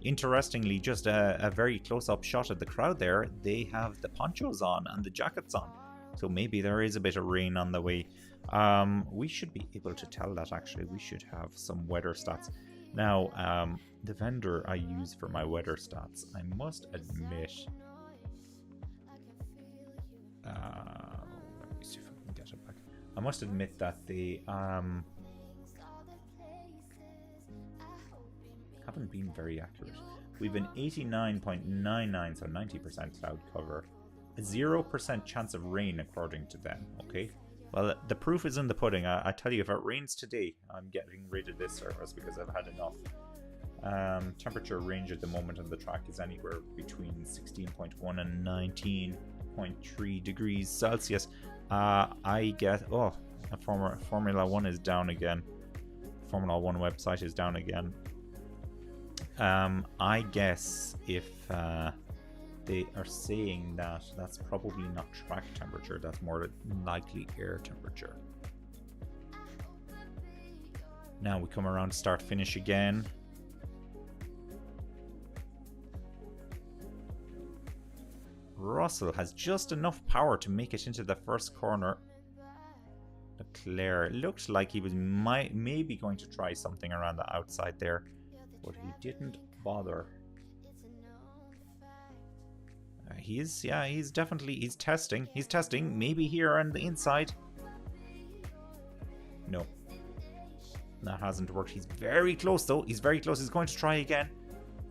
Interestingly, just a very close-up shot at the crowd there. They have the ponchos on and the jackets on. So maybe there is a bit of rain on the way. We should be able to tell that, actually. We should have some weather stats. Now, the vendor I use for my weather stats, I must admit... let me see if I can get it back. I must admit that they haven't been very accurate. We've an 89.99, so 90% cloud cover. A 0% chance of rain according to them, okay? Well, the proof is in the pudding. I tell you, if it rains today, I'm getting rid of this service because I've had enough. Temperature range at the moment on the track is anywhere between 16.1 and 19.3 degrees Celsius. I guess... Oh, Formula 1 is down again. Formula 1 website is down again. I guess if they are saying that, that's probably not track temperature, that's more likely air temperature. Now we come around to start finish again. Russell has just enough power to make it into the first corner. Leclerc looked like he was maybe going to try something around the outside there, but he didn't bother. He's testing. He's testing. Maybe here on the inside. No. That hasn't worked. He's very close though. He's very close. He's going to try again.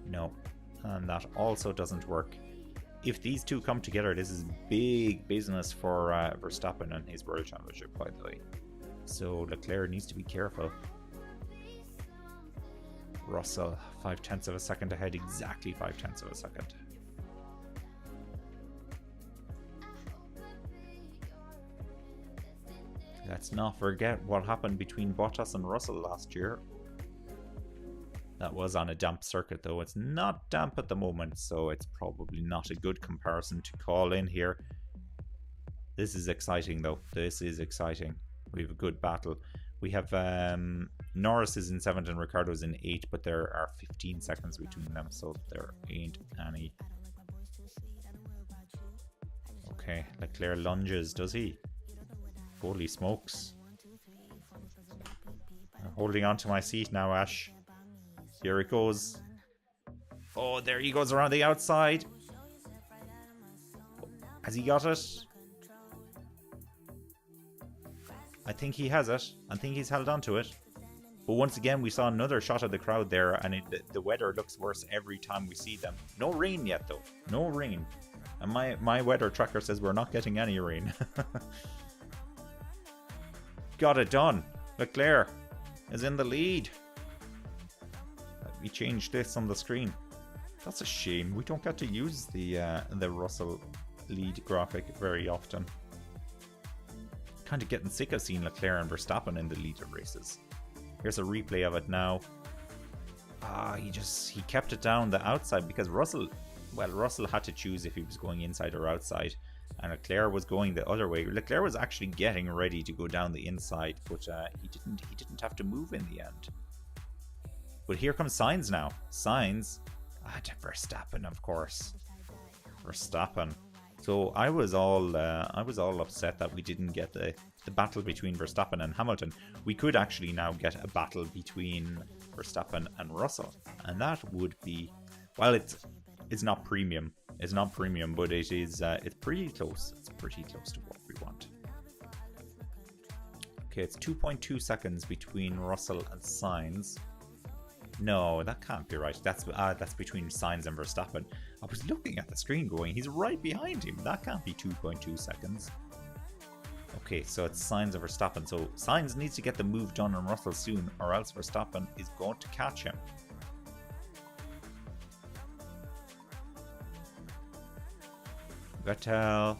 No. And that also doesn't work. If these two come together, this is big business for Verstappen and his World Championship, by the way. So Leclerc needs to be careful. Russell, 0.5 of a second ahead. Exactly 0.5 of a second. Let's not forget what happened between Bottas and Russell last year. That was on a damp circuit though. It's not damp at the moment, so it's probably not a good comparison to call in here. This is exciting though. This is exciting. We have a good battle. We have Norris is in 7th and Ricardo is in 8th, but there are 15 seconds between them, so there ain't any. Okay, Leclerc lunges, does he? Holy smokes. I'm holding on to my seat now, Ash. Here it goes. Oh, there he goes around the outside. Has he got it? I think he has it. I think he's held on to it. But once again, we saw another shot of the crowd there, and the weather looks worse every time we see them. No rain yet, though. No rain. And my weather tracker says we're not getting any rain. Got it done. Leclerc is in the lead. Let me change this on the screen. That's a shame. We don't get to use the Russell lead graphic very often. Kind of getting sick of seeing Leclerc and Verstappen in the lead of races. Here's a replay of it now. He kept it down the outside because Russell had to choose if he was going inside or outside. And Leclerc was going the other way. Leclerc was actually getting ready to go down the inside, but he didn't have to move in the end. But here comes Sainz now. Sainz, to Verstappen, of course. Verstappen. So I was all upset that we didn't get the battle between Verstappen and Hamilton. We could actually now get a battle between Verstappen and Russell, and that would be, well, it's not premium. It's not premium, but it is. It's pretty close. It's pretty close to what we want. Okay, it's 2.2 seconds between Russell and Sainz. No, that can't be right. That's between Sainz and Verstappen. I was looking at the screen going, he's right behind him. That can't be 2.2 seconds. Okay, so it's Sainz and Verstappen. So Sainz needs to get the move done on Russell soon, or else Verstappen is going to catch him. Vettel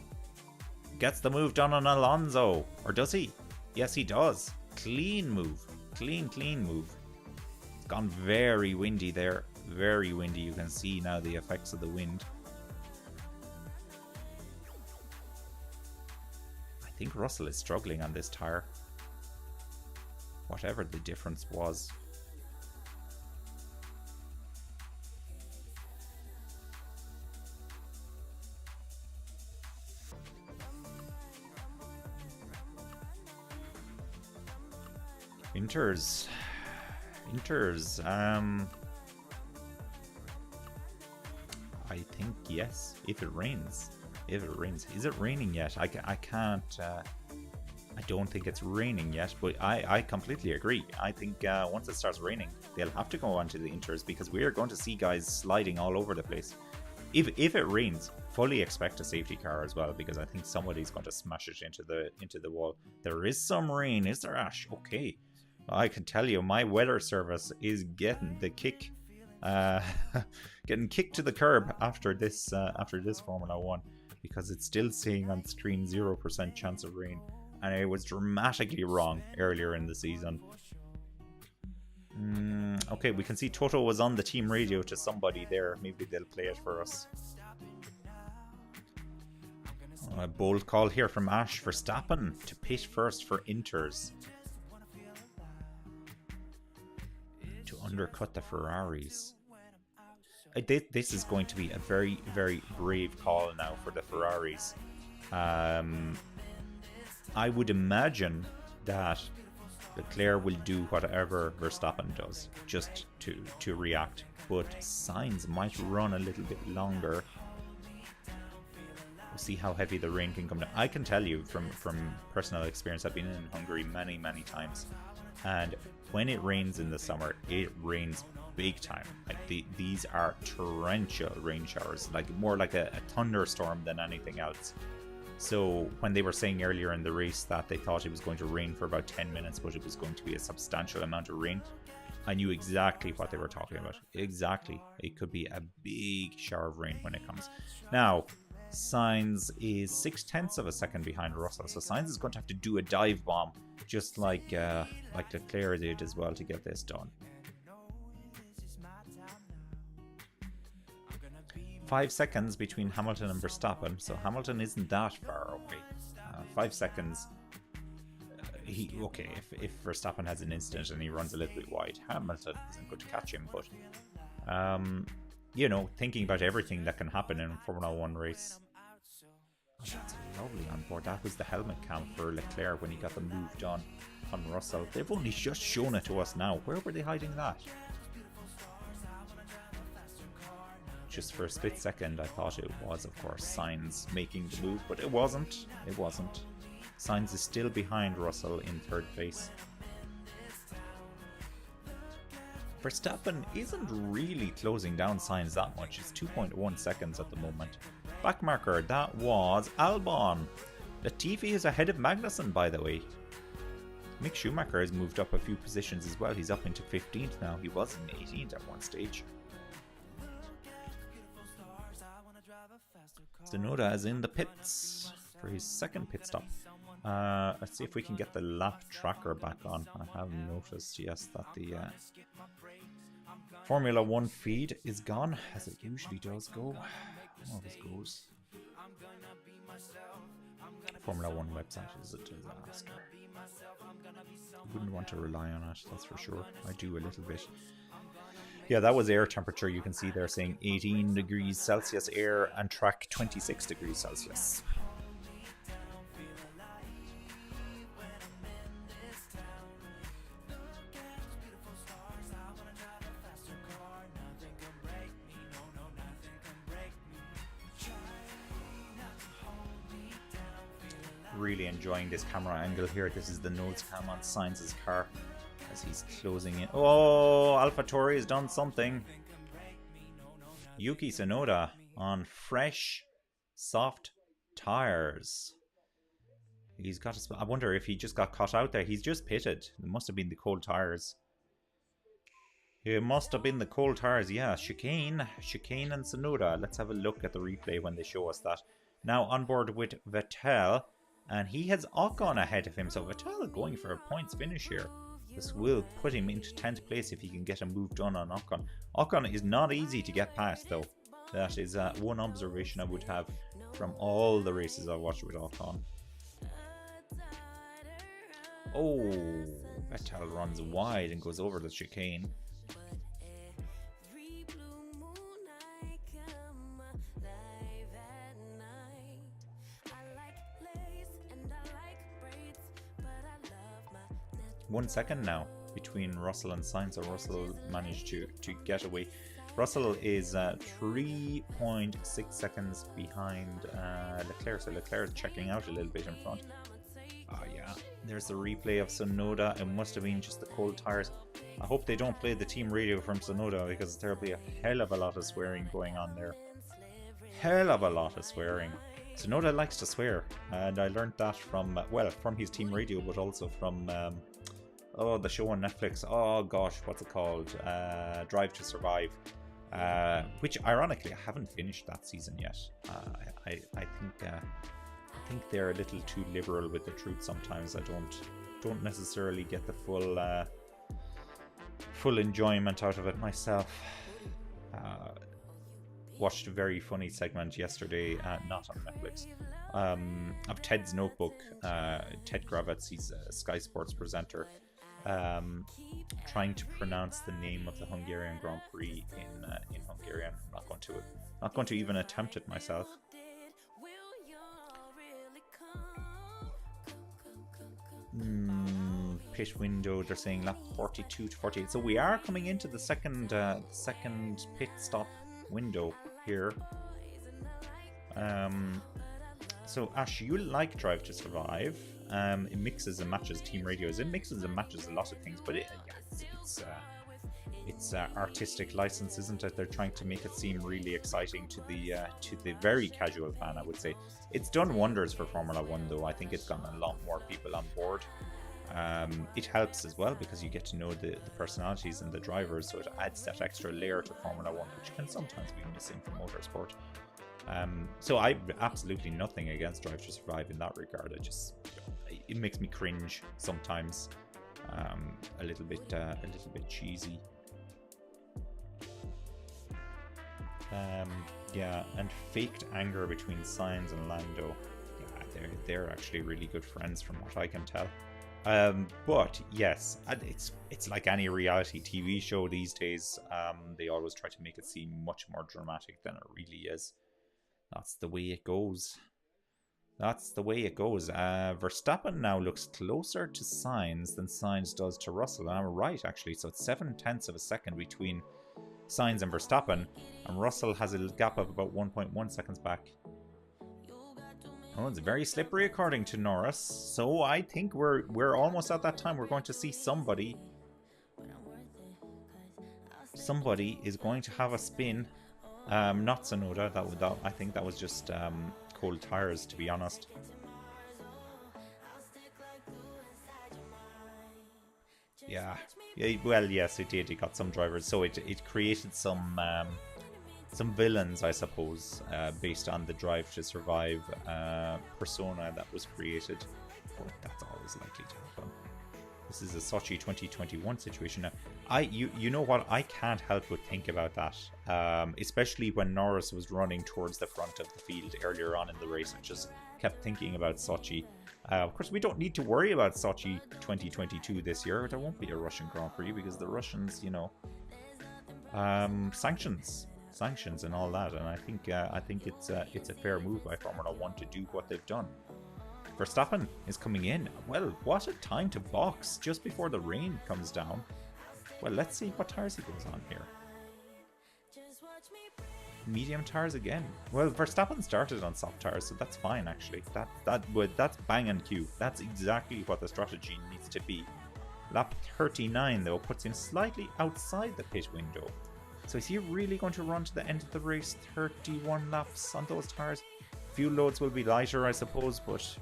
gets the move done on Alonso. Or does he? Yes, he does. Clean move. Clean move. It's gone very windy there. Very windy. You can see now the effects of the wind. I think Russell is struggling on this tyre. Whatever the difference was. Inters. I think yes, if it rains. Is it raining yet? I can't. I don't think it's raining yet, but I completely agree. I think once it starts raining, they'll have to go onto the inters because we are going to see guys sliding all over the place. If it rains, fully expect a safety car as well, because I think somebody's going to smash it into the wall. There is some rain, is there, Ash? Okay. I can tell you, my weather service is getting the kick, getting kicked to the curb after this Formula 1, because it's still saying on screen 0% chance of rain, and it was dramatically wrong earlier in the season. Okay, we can see Toto was on the team radio to somebody there. Maybe they'll play it for us. A bold call here from Ash. Verstappen to pit first for Inters. To undercut the Ferraris. this is going to be a very, very brave call now for the Ferraris. I would imagine that Leclerc will do whatever Verstappen does just to react, but Sainz might run a little bit longer. We'll see how heavy the rain can come down. I can tell you from personal experience, I've been in Hungary many, many times, and when it rains in the summer, it rains big time. Like these are torrential rain showers, like more like a thunderstorm than anything else. So when they were saying earlier in the race that they thought it was going to rain for about 10 minutes, but it was going to be a substantial amount of rain, I knew exactly what they were talking about. Exactly. It could be a big shower of rain when it comes. Now, Sainz is 0.6 of a second behind Russell, so Sainz is going to have to do a dive bomb, just like Leclerc did as well, to get this done. 5 seconds between Hamilton and Verstappen, so Hamilton isn't that far away. 5 seconds. If Verstappen has an incident and he runs a little bit wide, Hamilton isn't going to catch him, but you know, thinking about everything that can happen in a Formula 1 race. Oh, that's lovely on board. That was the helmet cam for Leclerc when he got the move done on Russell. They've only just shown it to us now. Where were they hiding that? Just for a split second, I thought it was, of course, Sainz making the move, but it wasn't. It wasn't. Sainz is still behind Russell in third place. Verstappen isn't really closing down Sainz that much. It's 2.1 seconds at the moment. Back marker, that was Albon. Latifi is ahead of Magnussen, by the way. Mick Schumacher has moved up a few positions as well. He's up into 15th now. He was in 18th at one stage. Tsunoda is in the pits for his second pit stop. Let's see if we can get the lap tracker back on. I have noticed, yes, that the Formula 1 feed is gone, as it usually does go. Always goes. Formula 1 website is a disaster. I wouldn't want to rely on it, that's for sure. I do a little bit. Yeah, that was air temperature. You can see there saying 18 degrees Celsius air and track 26 degrees Celsius. Really enjoying this camera angle here. This is the nose cam on Sainz's car as he's closing in. Oh, AlphaTauri has done something. Yuki Tsunoda on fresh, soft tires. He's got to. I wonder if he just got caught out there. He's just pitted. It must have been the cold tires. It must have been the cold tires. Yeah, chicane and Tsunoda. Let's have a look at the replay when they show us that. Now on board with Vettel. And he has Ocon ahead of him, so Vettel going for a points finish here. This will put him into 10th place if he can get a move done on Ocon. Ocon is not easy to get past, though. That is one observation I would have from all the races I watched with Ocon. Oh, Vettel runs wide and goes over the chicane. One second now between Russell and Sainz, so Russell managed to get away. Russell is 3.6 seconds behind Leclerc, so Leclerc is checking out a little bit in front. Oh yeah, there's the replay of Tsunoda. It must have been just the cold tires. I hope they don't play the team radio from Tsunoda, because there'll be a hell of a lot of swearing going on there. Hell of a lot of swearing. Tsunoda likes to swear, and I learned that from, well, from his team radio, but also from the show on Netflix. Oh gosh, what's it called? Drive to Survive. Which ironically I haven't finished that season yet. I think they're a little too liberal with the truth sometimes. I don't necessarily get the full enjoyment out of it myself. Watched a very funny segment yesterday, not on Netflix, of Ted's Notebook. Ted Kravitz, he's a Sky Sports presenter. trying to pronounce the name of the Hungarian Grand Prix in Hungarian. I'm not going to even attempt it myself. Pit window, they're saying lap 42 to 48. So we are coming into the second pit stop window here. So Ash, you like Drive to Survive. It mixes and matches team radios. It mixes and matches a lot of things, but it's artistic license, isn't it? They're trying to make it seem really exciting to the very casual fan, I would say. It's done wonders for Formula 1 though. I think it's gotten a lot more people on board. It helps as well because you get to know the personalities and the drivers, so it adds that extra layer to Formula 1, which can sometimes be missing from motorsport. So I absolutely nothing against Drive to Survive in that regard. It makes me cringe sometimes, a little bit cheesy. Yeah, and faked anger between Sainz and Lando. Yeah, they're actually really good friends from what I can tell. But yes, it's like any reality TV show these days. They always try to make it seem much more dramatic than it really is. That's the way it goes. Verstappen now looks closer to Sainz than Sainz does to Russell. And I'm right, actually. So it's 0.7 of a second between Sainz and Verstappen. And Russell has a gap of about 1.1 seconds back. Oh, it's very slippery according to Norris. So I think we're almost at that time. We're going to see somebody. Somebody is going to have a spin. Not Tsunoda. That I think that was just cold tires, to be honest. Yeah. Well, yes, it did. It got some drivers, so it created some villains, I suppose, based on the Drive to Survive persona that was created. But that's always likely to happen. This is a Sochi 2021 situation now. You know what? I can't help but think about that, especially when Norris was running towards the front of the field earlier on in the race. I just kept thinking about Sochi. Of course, we don't need to worry about Sochi 2022 this year. There won't be a Russian Grand Prix because the Russians, sanctions and all that. And I think it's a fair move by Formula 1 to do what they've done. Verstappen is coming in. Well, what a time to box just before the rain comes down. Well, let's see what tires he goes on here. Medium tires again. Well, Verstappen started on soft tires, so that's fine actually. That's bang and cue. That's exactly what the strategy needs to be. Lap 39 though puts him slightly outside the pit window. So is he really going to run to the end of the race 31 laps on those tires? Fuel loads will be lighter, I suppose, but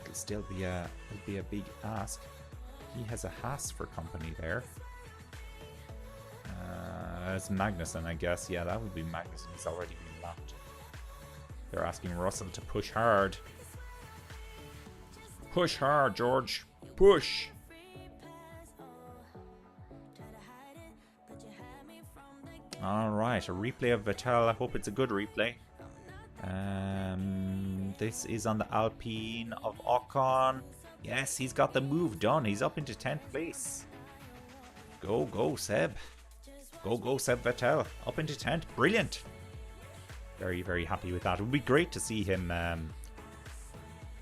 it'll still be a big ask. He has a Haas for company there. It's Magnussen, I guess. Yeah, that would be Magnussen. He's already been lapped. They're asking Russell to push hard. Push hard, George. Push. Alright, a replay of Vettel. I hope it's a good replay. This is on the Alpine of Ocon. Yes, he's got the move done. He's up into 10th place. Go, Seb. Go, Seb Vettel. Up into 10th. Brilliant. Very, very happy with that. It would be great to see him...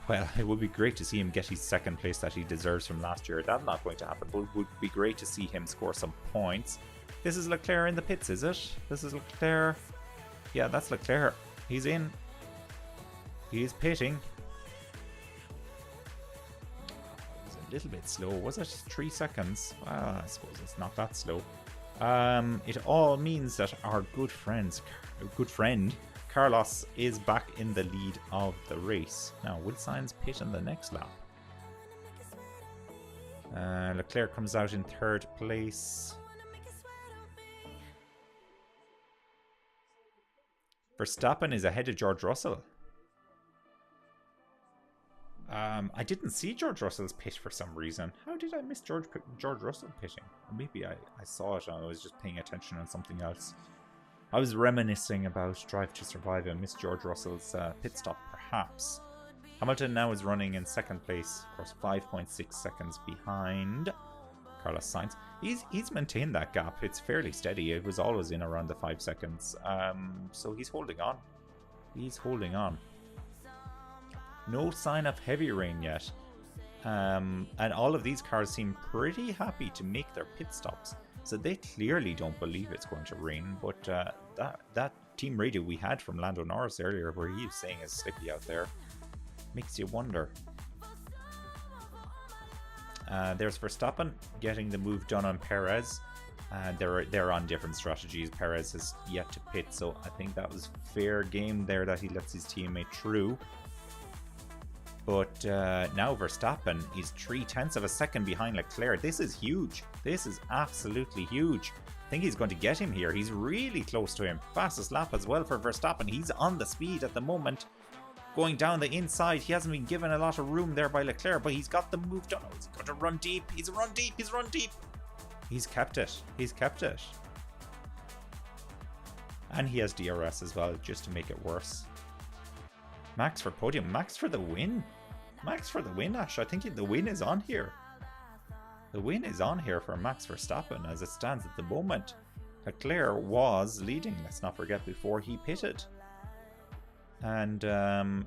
it would be great to see him get his second place that he deserves from last year. That's not going to happen, but it would be great to see him score some points. This is Leclerc in the pits, is it? This is Leclerc. Yeah, that's Leclerc. He's in. He's pitting. It was a little bit slow. Was it 3 seconds? Well, I suppose it's not that slow. It all means that our good friend Carlos is back in the lead of the race. Now, will Sainz pit in the next lap? Leclerc comes out in 3rd place. Verstappen is ahead of George Russell. I didn't see George Russell's pit for some reason. How did I miss George Russell pitting? Or maybe I saw it and I was just paying attention on something else. I was reminiscing about Drive to Survive and missed George Russell's pit stop, perhaps. Hamilton now is running in 2nd place, of course 5.6 seconds behind. Carlos Sainz. He's maintained that gap. It's fairly steady. It was always in around the 5 seconds. So he's holding on. He's holding on. No sign of heavy rain yet. And all of these cars seem pretty happy to make their pit stops. So they clearly don't believe it's going to rain. But that team radio we had from Lando Norris earlier, where he was saying it's slippy out there, makes you wonder. There's Verstappen getting the move done on Perez. They're on different strategies. Perez has yet to pit, so I think that was fair game there that he lets his teammate through. But now Verstappen is 0.3 of a second behind Leclerc. This is huge. This is absolutely huge. I think he's going to get him here. He's really close to him. Fastest lap as well for Verstappen. He's on the speed at the moment. Going down the inside. He hasn't been given a lot of room there by Leclerc, but he's got the move done. Oh, he's going to run deep. He's run deep. He's run deep. He's kept it. He's kept it. And he has DRS as well, just to make it worse. Max for podium. Max for the win. Max for the win, Ash. I think the win is on here. The win is on here for Max Verstappen as it stands at the moment. Leclerc was leading, let's not forget, before he pitted. And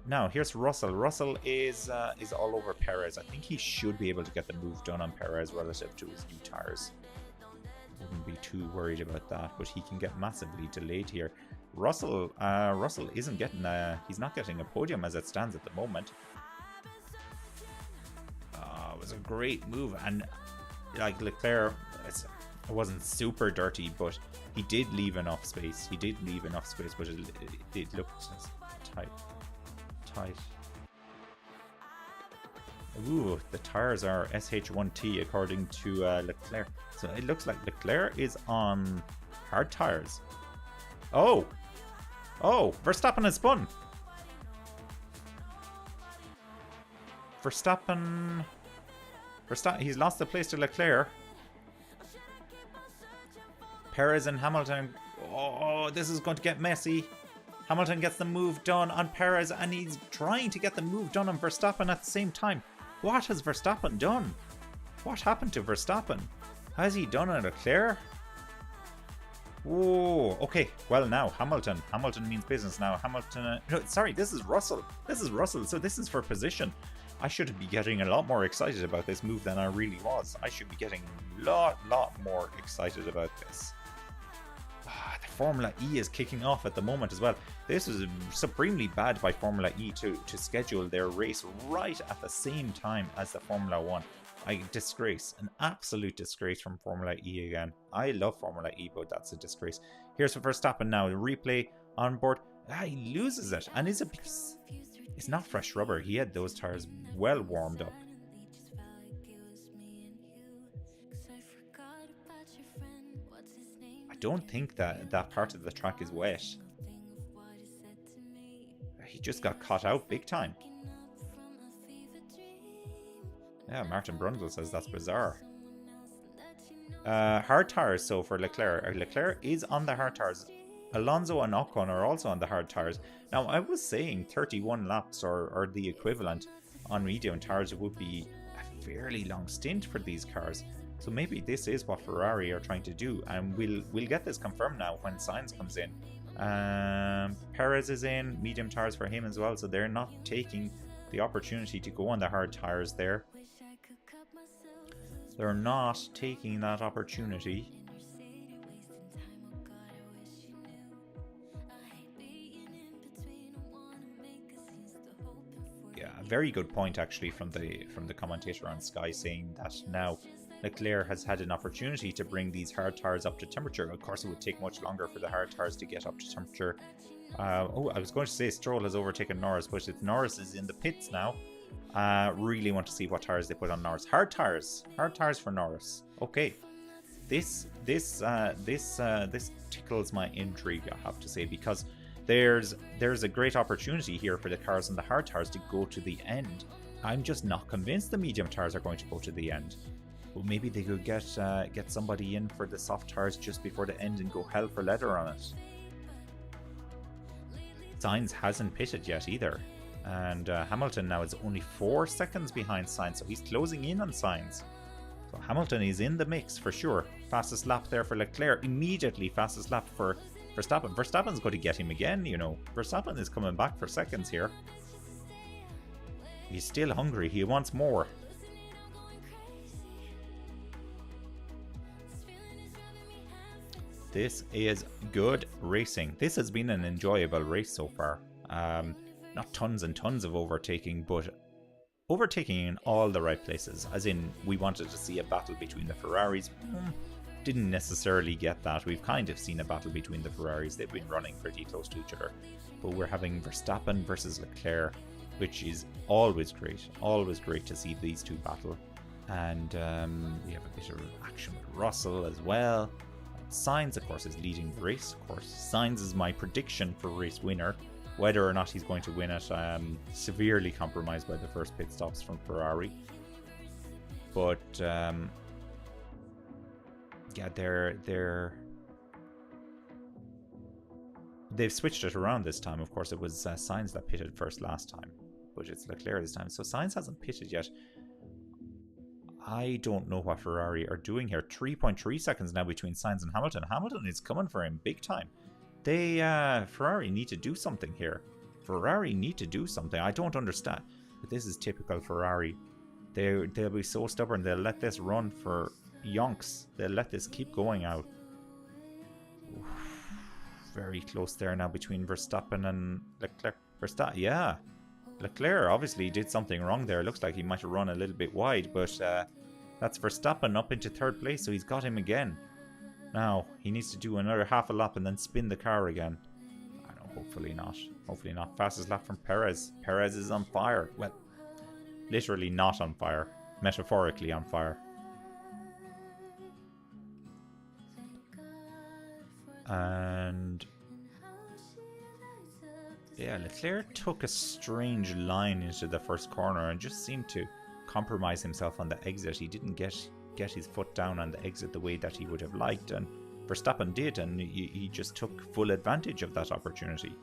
now here's Russell. Russell is all over Perez. I think he should be able to get the move done on Perez relative to his new tires. Wouldn't be too worried about that, but he can get massively delayed here. Russell isn't getting he's not getting a podium as it stands at the moment. It was a great move, and like Leclerc, it wasn't super dirty, but he did leave enough space. He did leave enough space, but it looked tight. Ooh, the tires are SH1T according to Leclerc. So it looks like Leclerc is on hard tires. Oh, Verstappen has spun. Verstappen, he's lost the place to Leclerc. Perez and Hamilton. Oh, this is going to get messy. Hamilton gets the move done on Perez, and he's trying to get the move done on Verstappen at the same time. What has Verstappen done? What happened to Verstappen? Has he done a Leclerc? Whoa, okay. Well, now Hamilton. Hamilton means business now. Hamilton. No, sorry, this is Russell. This is Russell. So this is for position. I should be getting a lot more excited about this move than I really was. I should be getting a lot more excited about this. The Formula E is kicking off at the moment as well. This is supremely bad by Formula E to schedule their race right at the same time as the Formula 1. Disgrace. An absolute disgrace from Formula E again. I love Formula E, but that's a disgrace. Here's Verstappen now. The replay on board. He loses it. And it's not fresh rubber. He had those tires well warmed up. I don't think that part of the track is wet. He just got caught out big time. Yeah, Martin Brundle says that's bizarre. Hard tires, so for Leclerc. Leclerc is on the hard tires. Alonso and Ocon are also on the hard tires. Now, I was saying 31 laps or the equivalent on medium tires would be a fairly long stint for these cars. So maybe this is what Ferrari are trying to do, and we'll get this confirmed now when Sainz comes in. Perez is in, medium tires for him as well, so they're not taking the opportunity to go on the hard tires there. They're not taking that opportunity. Yeah, a very good point actually from the commentator on Sky, saying that now Leclerc has had an opportunity to bring these hard tires up to temperature. Of course, it would take much longer for the hard tires to get up to temperature. I was going to say Stroll has overtaken Norris, but Norris is in the pits now. Really want to see what tires they put on Norris. Hard tires for Norris. Okay, this tickles my intrigue, I have to say, because there's a great opportunity here for the cars on the hard tires to go to the end. I'm just not convinced the medium tires are going to go to the end. But maybe they could get somebody in for the soft tires just before the end and go hell for leather on it. Sainz hasn't pitted yet either. And Hamilton now is only 4 seconds behind Sainz, so he's closing in on Sainz. So Hamilton is in the mix for sure. Fastest lap there for Leclerc. Immediately fastest lap for Verstappen. Verstappen's going to get him again, you know. Verstappen is coming back for seconds here. He's still hungry. He wants more. This is good racing. This has been an enjoyable race so far. Not tons and tons of overtaking, but overtaking in all the right places. As in, we wanted to see a battle between the Ferraris. Didn't necessarily get that. We've kind of seen a battle between the Ferraris. They've been running pretty close to each other. But we're having Verstappen versus Leclerc, which is always great. Always great to see these two battle. And we have a bit of action with Russell as well. Sainz, of course, is leading the race. Of course, Sainz is my prediction for race winner. Whether or not he's going to win it, severely compromised by the first pit stops from Ferrari. But yeah, they've switched it around this time. Of course, it was Sainz that pitted first last time, but it's Leclerc this time. So Sainz hasn't pitted yet. I don't know what Ferrari are doing here. 3.3 seconds now between Sainz and Hamilton. Hamilton is coming for him big time. Ferrari need to do something here. Ferrari need to do something. I don't understand. But this is typical Ferrari. They'll be so stubborn. They'll let this run for yonks. They'll let this keep going out. Oof. Very close there now between Verstappen and Leclerc. Yeah. Leclerc obviously did something wrong there. Looks like he might have run a little bit wide, but that's Verstappen up into third place, so he's got him again. Now, he needs to do another half a lap and then spin the car again. I don't know, hopefully not. Hopefully not. Fastest lap from Perez. Perez is on fire. Well, literally not on fire. Metaphorically on fire. And yeah, Leclerc took a strange line into the first corner and just seemed to compromise himself on the exit. He didn't get his foot down on the exit the way that he would have liked, and Verstappen did, and he just took full advantage of that opportunity.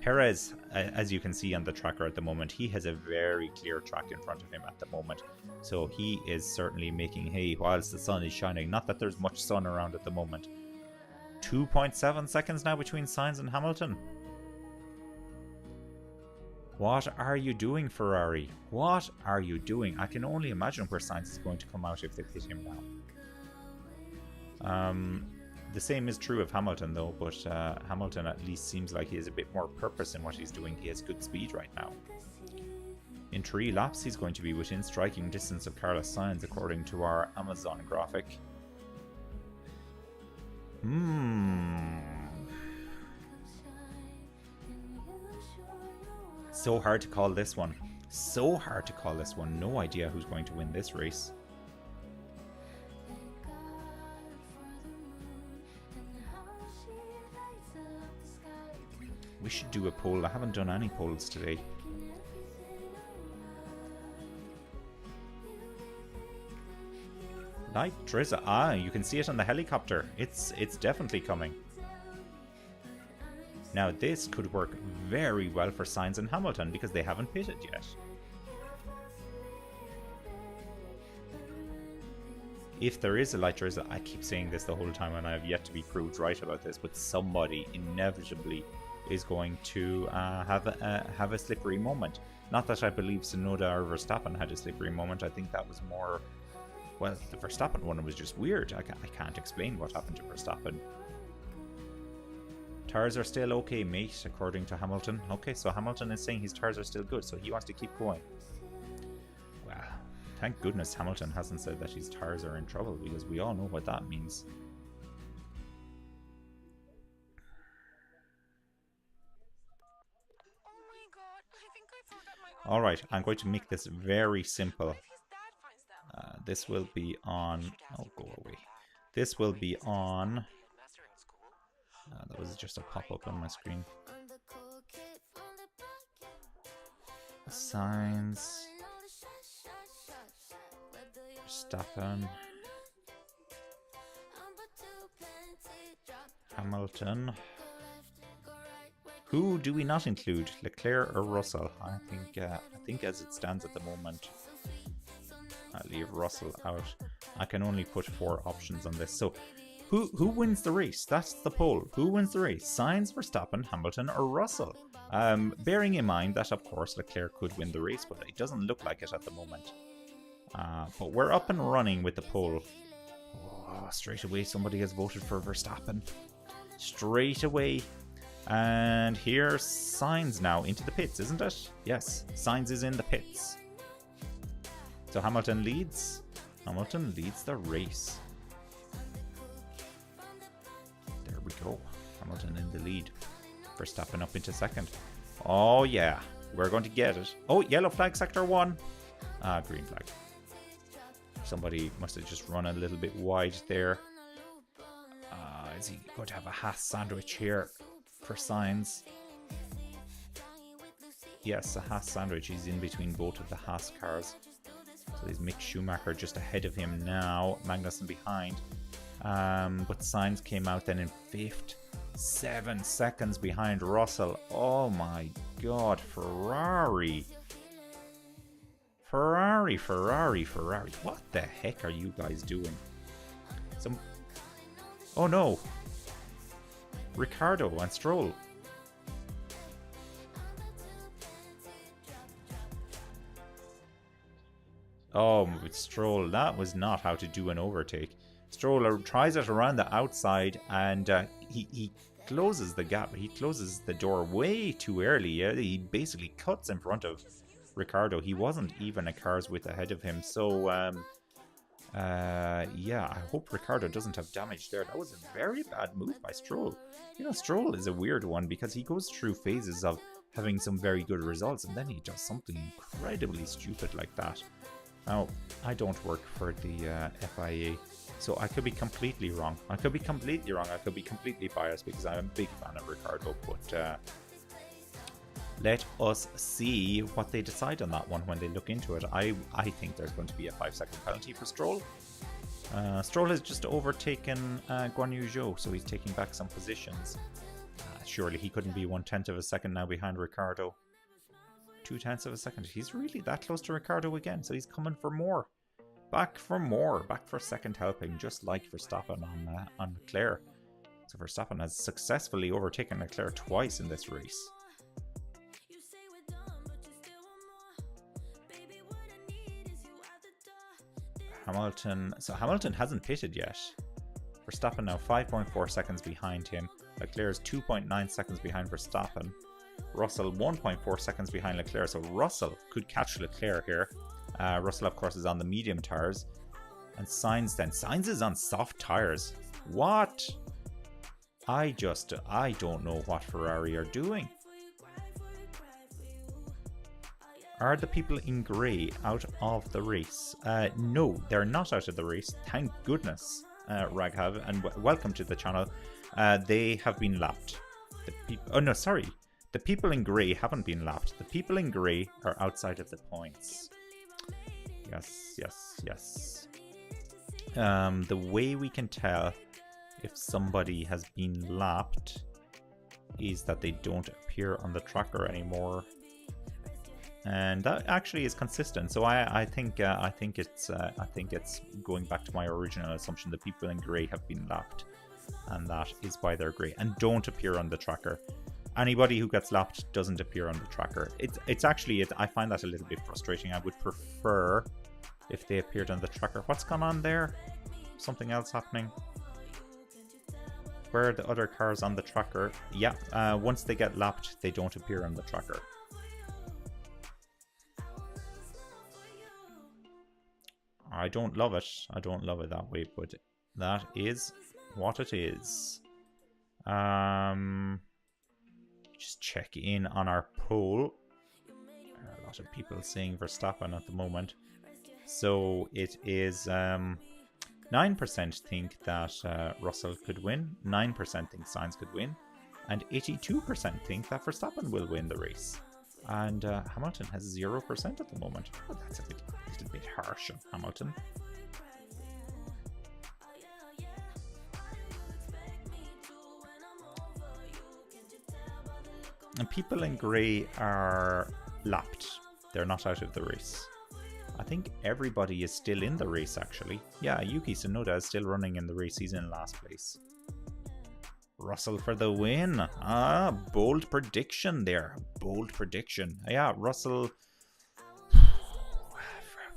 Perez, as you can see on the tracker at the moment, he has a very clear track in front of him at the moment, so he is certainly making hay whilst the sun is shining. Not that there's much sun around at the moment. 2.7 seconds now between Sainz and Hamilton. What are you doing, Ferrari? What are you doing? I can only imagine where Sainz is going to come out if they pit him now. The same is true of Hamilton though, but Hamilton at least seems like he has a bit more purpose in what he's doing. He has good speed right now. In 3 laps, he's going to be within striking distance of Carlos Sainz according to our Amazon graphic. So hard to call this one. So hard to call this one. No idea who's going to win this race. We should do a poll. I haven't done any polls today. Light drizzle. Ah, you can see it on the helicopter. It's definitely coming. Now this could work very well for Sainz and Hamilton because they haven't pitted yet. If there is a light drizzle, I keep saying this the whole time and I have yet to be proved right about this, but somebody inevitably is going to have a slippery moment. Not that I believe Tsunoda or Verstappen had a slippery moment. I think that was more, well, the Verstappen one was just weird. I can't explain what happened to Verstappen. Tires are still okay, mate, according to Hamilton. Okay, so Hamilton is saying his tires are still good, so he wants to keep going. Well, thank goodness Hamilton hasn't said that his tires are in trouble, because we all know what that means. Alright, I'm going to make this very simple. This will be on... Oh, go away. This will be on... that was just a pop-up on my screen. Sainz, Verstappen, Hamilton. Who do we not include? Leclerc or Russell? I think as it stands at the moment, leave Russell out. I can only put 4 options on this. So who wins the race? That's the poll. Who wins the race? Sainz, Verstappen, Hamilton, or Russell? Bearing in mind that, of course, Leclerc could win the race, but it doesn't look like it at the moment. But we're up and running with the poll. Oh, straight away somebody has voted for Verstappen. Straight away. And here's Sainz now into the pits, isn't it? Yes, Sainz is in the pits. So Hamilton leads. Hamilton leads the race. There we go. Hamilton in the lead. Verstappen up into second. Oh yeah, we're going to get it. Oh, yellow flag, sector 1. Green flag. Somebody must have just run a little bit wide there. Is he going to have a Haas sandwich here for Sainz? Yes, a Haas sandwich. He's in between both of the Haas cars. So there's Mick Schumacher just ahead of him now. Magnussen behind. But Sainz came out then in 5th. 7 seconds behind Russell. Oh my god, Ferrari. Ferrari. What the heck are you guys doing? Oh no. Ricardo and Stroll. Oh, with Stroll, that was not how to do an overtake. Stroll tries it around the outside and he closes the gap. He closes the door way too early. Yeah? He basically cuts in front of Ricardo. He wasn't even a car's width ahead of him. So, yeah, I hope Ricardo doesn't have damage there. That was a very bad move by Stroll. You know, Stroll is a weird one because he goes through phases of having some very good results and then he does something incredibly stupid like that. Now, I don't work for the FIA, so I could be completely wrong. I could be completely biased because I'm a big fan of Ricardo, but let us see what they decide on that one when they look into it. I think there's going to be a 5-second penalty for Stroll. Stroll has just overtaken Guan Yu Zhou, so he's taking back some positions. Surely he couldn't be 1/10 of a second now behind Ricardo. 0.2 of a second. He's really that close to Ricardo again, so he's coming for more. Back for more. Back for second helping, just like Verstappen on Leclerc. So Verstappen has successfully overtaken Leclerc twice in this race. Hamilton. So Hamilton hasn't pitted yet. Verstappen now 5.4 seconds behind him. Leclerc is 2.9 seconds behind Verstappen. Russell 1.4 seconds behind Leclerc, so Russell could catch Leclerc here. Russell, of course, is on the medium tires. And Sainz then. Sainz is on soft tires. What? I don't know what Ferrari are doing. Are the people in grey out of the race? No, they're not out of the race. Thank goodness, Raghav, and welcome to the channel. They have been lapped. Oh no, sorry. The people in grey haven't been lapped. The people in grey are outside of the points. Yes. The way we can tell if somebody has been lapped is that they don't appear on the tracker anymore, and that actually is consistent. So I think it's going back to my original assumption. The people in grey have been lapped, and that is why they're grey and don't appear on the tracker. Anybody who gets lapped doesn't appear on the tracker. It's actually, I find that a little bit frustrating. I would prefer if they appeared on the tracker. What's gone on there? Something else happening? Where are the other cars on the tracker? Yeah, once they get lapped, they don't appear on the tracker. I don't love it. I don't love it that way, but that is what it is. Just check in on our poll. A lot of people saying Verstappen at the moment. So it is 9% think that Russell could win, 9% think Sainz could win, and 82% think that Verstappen will win the race. And Hamilton has 0% at the moment. Oh, that's a little bit harsh on Hamilton. And people in grey are lapped. They're not out of the race. I think everybody is still in the race, actually. Yeah, Yuki Tsunoda is still running in the race. He's in last place. Russell for the win. Ah, bold prediction there. Bold prediction. Yeah, Russell...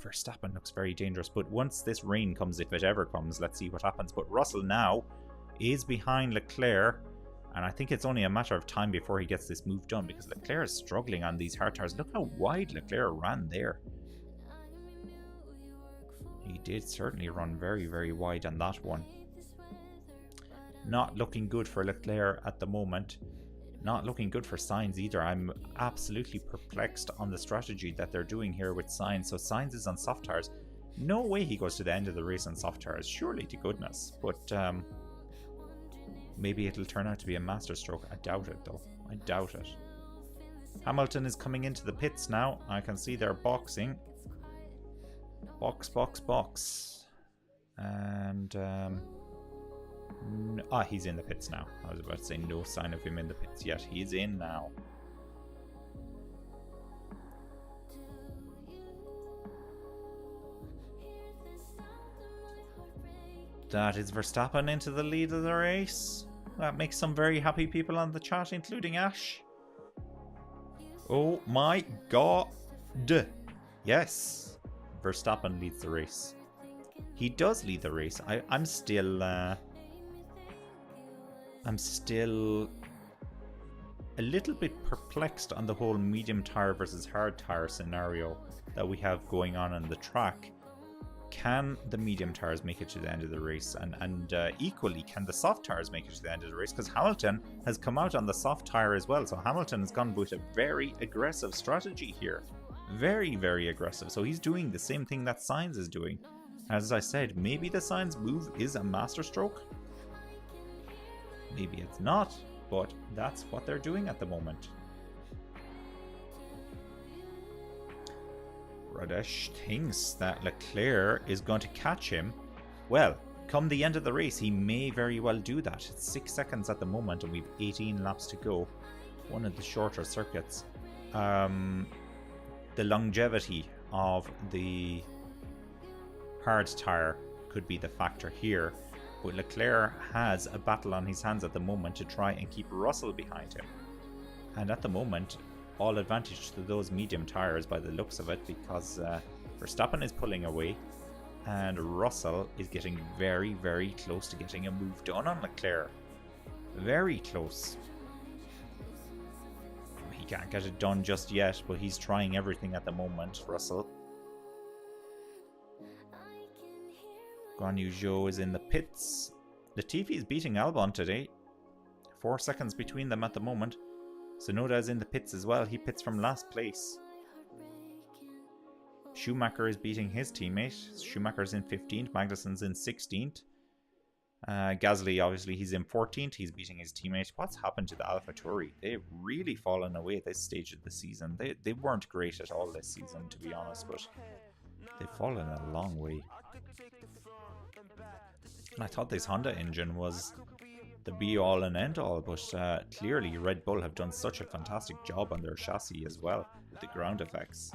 Verstappen looks very dangerous, but once this rain comes, if it ever comes, let's see what happens. But Russell now is behind Leclerc, and I think it's only a matter of time before he gets this move done, because Leclerc is struggling on these hard tires. Look how wide Leclerc ran there. He did certainly run very, very wide on that one. Not looking good for Leclerc at the moment. Not looking good for Sainz either. I'm absolutely perplexed on the strategy that they're doing here with Sainz. So Sainz is on soft tires. No way he goes to the end of the race on soft tires. Surely to goodness. But maybe it'll turn out to be a masterstroke. I doubt it though. I doubt it. Hamilton is coming into the pits now. I can see they're boxing. Box, box, box. And... he's in the pits now. I was about to say no sign of him in the pits yet. He's in now. That is Verstappen into the lead of the race. That makes some very happy people on the chat, including Ash. Oh my god. Yes. Verstappen leads the race. He does lead the race. I'm still a little bit perplexed on the whole medium tire versus hard tire scenario that we have going on the track. Can the medium tires make it to the end of the race? And equally, can the soft tires make it to the end of the race? Because Hamilton has come out on the soft tire as well. So Hamilton has gone with a very aggressive strategy here. Very, very aggressive. So he's doing the same thing that Sainz is doing. As I said, maybe the Sainz move is a masterstroke. Maybe it's not, but that's what they're doing at the moment. Radesh thinks that Leclerc is going to catch him. Well, come the end of the race, he may very well do that. It's 6 seconds at the moment and we've 18 laps to go. One of the shorter circuits. The longevity of the hard tire could be the factor here. But Leclerc has a battle on his hands at the moment to try and keep Russell behind him. And at the moment, all advantage to those medium tires by the looks of it, because Verstappen is pulling away and Russell is getting very, very close to getting a move done on Leclerc. Very close. He can't get it done just yet, but he's trying everything at the moment, Russell. Guan Yu Zhou is in the pits. Latifi is beating Albon today. 4 seconds between them at the moment. Tsunoda is in the pits as well. He pits from last place. Schumacher is beating his teammate. Schumacher's in 15th. Magnussen's in 16th. Gasly, obviously, he's in 14th. He's beating his teammate. What's happened to the AlphaTauri? They've really fallen away at this stage of the season. They weren't great at all this season, to be honest, but they've fallen a long way. And I thought this Honda engine was the be-all and end-all, but clearly Red Bull have done such a fantastic job on their chassis as well, with the ground effects.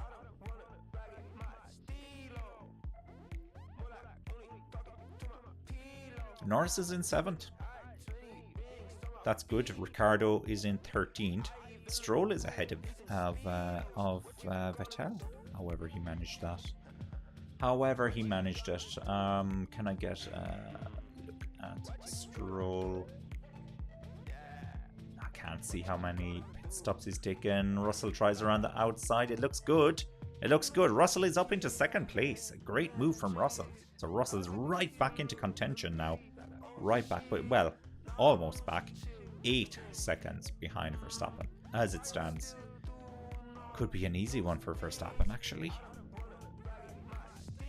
Norris is in 7th. That's good. Ricardo is in 13th. Stroll is ahead of Vettel. However he managed that. Can I get look at Stroll? I can't see how many pit stops he's taken. Russell tries around the outside. It looks good. Russell is up into 2nd place. A great move from Russell. So Russell's right back into contention now. Right back, but well, almost back. 8 seconds behind Verstappen as it stands. Could be an easy one for Verstappen, actually.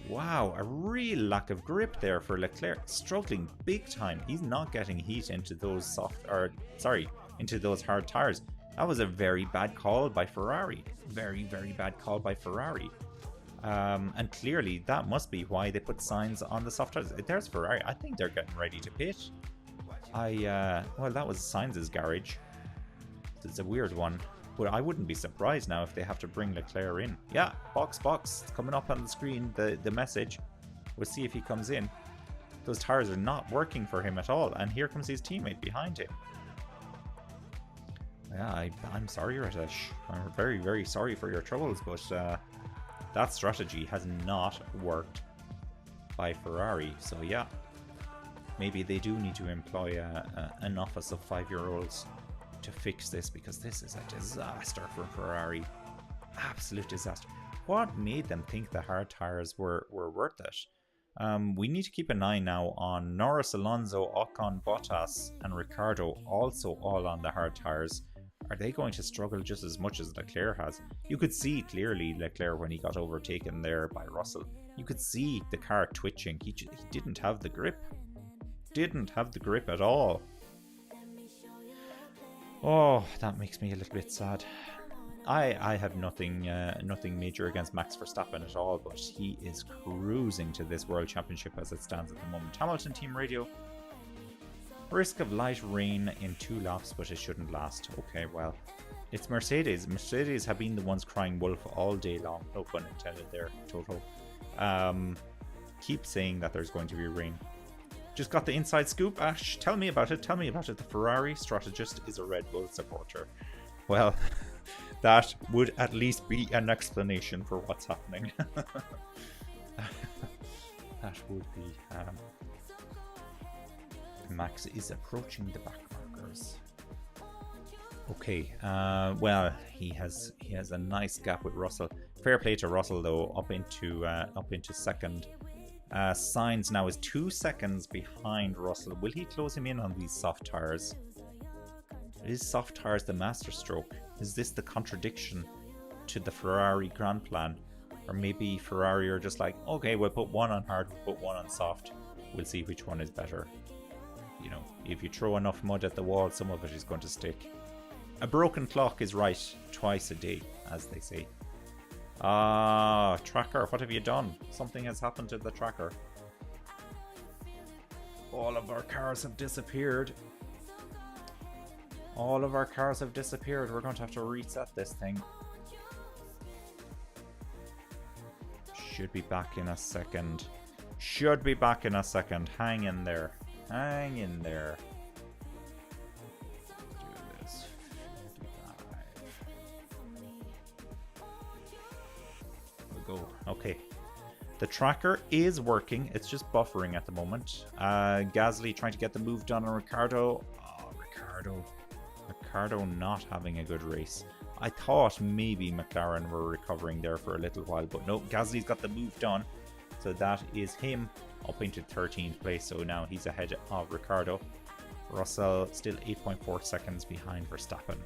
Wow, a real lack of grip there for Leclerc. Struggling big time. He's not getting heat into those into those hard tires. That was a very bad call by Ferrari. Very, very bad call by Ferrari. And clearly that must be why they put Sainz on the soft tires. There's Ferrari. I think they're getting ready to pit. Well, that was Sainz's garage. It's a weird one. But I wouldn't be surprised now if they have to bring Leclerc in. Yeah, box, it's coming up on the screen, the message. We'll see if he comes in. Those tires are not working for him at all, and here comes his teammate behind him. Yeah, I'm sorry, Ritesh. I'm very, very sorry for your troubles, but that strategy has not worked by Ferrari. So yeah, maybe they do need to employ an office of 5-year-olds to fix this, because this is a disaster for Ferrari. Absolute disaster. What made them think the hard tires were worth it? We need to keep an eye now on Norris, Alonso, Ocon, Bottas and Ricardo, also all on the hard tires. Are they going to struggle just as much as Leclerc has? You could see clearly Leclerc when he got overtaken there by Russell. You could see the car twitching. He didn't have the grip. Didn't have the grip at all. Oh, that makes me a little bit sad. I have nothing major against Max Verstappen at all, but he is cruising to this World Championship as it stands at the moment. Hamilton Team Radio. Risk of light rain in 2 laps, but it shouldn't last. Okay, well, it's Mercedes. Mercedes have been the ones crying wolf all day long. No pun intended there, Toto. Keep saying that there's going to be rain. Just got the inside scoop. Ash, tell me about it. Tell me about it. The Ferrari strategist is a Red Bull supporter. Well, that would at least be an explanation for what's happening. That would be... Max is approaching the back markers. Okay, well, he has a nice gap with Russell. Fair play to Russell though, up into second. Sainz now is 2 seconds behind Russell. Will he close him in on these soft tires? Is soft tires the masterstroke? Is this the contradiction to the Ferrari Grand Plan? Or maybe Ferrari are just like, okay, we'll put one on hard, we'll put one on soft. We'll see which one is better. You know, if you throw enough mud at the wall, some of it is going to stick. A broken clock is right twice a day, as they say. Tracker, what have you done? Something has happened to the tracker. All of our cars have disappeared. All of our cars have disappeared. We're going to have to reset this thing. Should be back in a second. Should be back in a second. Hang in there. Hang in there. Do this. 55. We'll go. Okay. The tracker is working. It's just buffering at the moment. Gasly trying to get the move done on Ricardo. Oh, Ricardo. Ricardo not having a good race. I thought maybe McLaren were recovering there for a little while, but no, Gasly's got the move done. So that is him up into 13th place. So now he's ahead of Ricardo. Russell still 8.4 seconds behind Verstappen.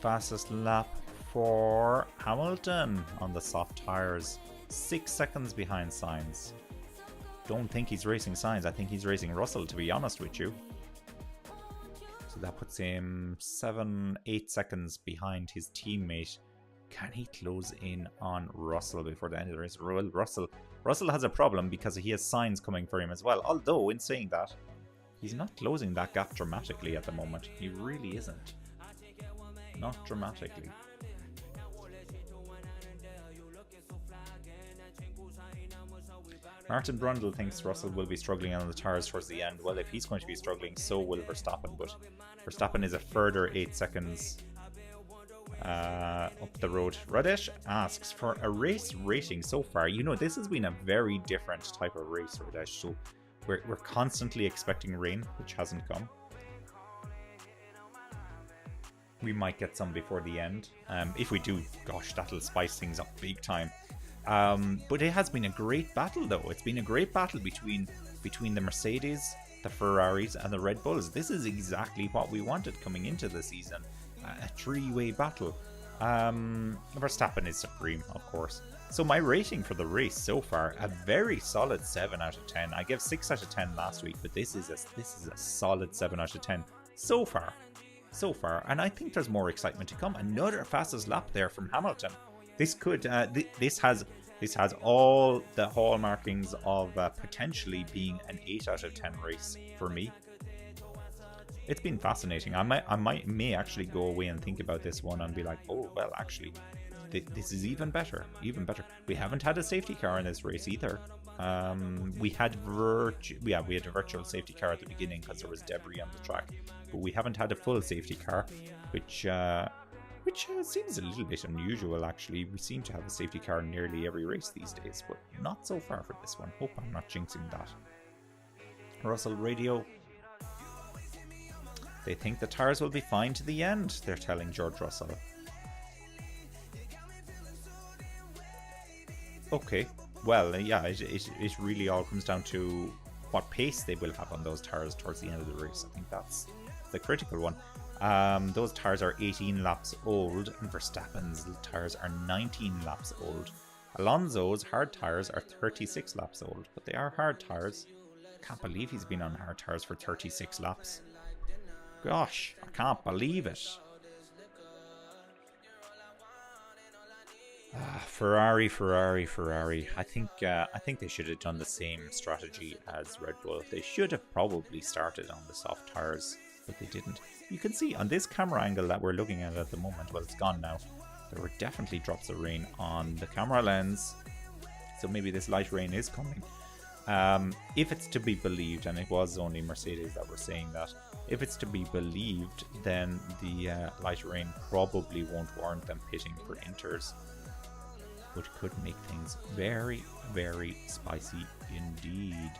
Fastest lap for Hamilton on the soft tires. 6 seconds behind Sainz. Don't think he's racing Sainz. I think he's racing Russell, to be honest with you. So that puts him 7-8 seconds behind his teammate. Can he close in on Russell before the end of the race? Well, Russell has a problem because he has Sainz coming for him as well. Although, in saying that, he's not closing that gap dramatically at the moment. He really isn't. Not dramatically. Martin Brundle thinks Russell will be struggling on the tires towards the end. Well, if he's going to be struggling, so will Verstappen. But Verstappen is a further 8 seconds up the road. Radesh asks for a race rating so far. You know, this has been a very different type of race, Radesh. So we're constantly expecting rain, which hasn't come. We might get some before the end. If we do, gosh, that'll spice things up big time. But it has been a great battle, though. It's been a great battle between the Mercedes, the Ferraris, and the Red Bulls. This is exactly what we wanted coming into the season. A three-way battle. Verstappen is supreme, of course. So my rating for the race so far, a very solid 7 out of 10. I gave 6 out of 10 last week, but this is a solid 7 out of 10 so far. And I think there's more excitement to come. Another fastest lap there from Hamilton. This could this has This has all the hallmarkings of potentially being an 8 out of 10 race for me. It's been fascinating. I may actually go away and think about this one and be like, oh, well, actually, this is even better. Even better. We haven't had a safety car in this race either. We had a virtual safety car at the beginning because there was debris on the track. But we haven't had a full safety car, which seems a little bit unusual, actually. We seem to have a safety car in nearly every race these days, but not so far for this one. Hope I'm not jinxing that. Russell Radio. They think the tyres will be fine to the end, they're telling George Russell. Okay, well, yeah, it really all comes down to what pace they will have on those tyres towards the end of the race. I think that's the critical one. Those tyres are 18 laps old, and Verstappen's tyres are 19 laps old. Alonso's hard tyres are 36 laps old, but they are hard tyres. I can't believe he's been on hard tyres for 36 laps. Gosh, I can't believe it. Ferrari. I think they should have done the same strategy as Red Bull. They should have probably started on the soft tyres, but they didn't. You can see on this camera angle that we're looking at the moment, well, it's gone now, there were definitely drops of rain on the camera lens, so maybe this light rain is coming. If it's to be believed, and it was only Mercedes that were saying that, if it's to be believed, then the light rain probably won't warrant them pitting for inters, which could make things very, very spicy indeed.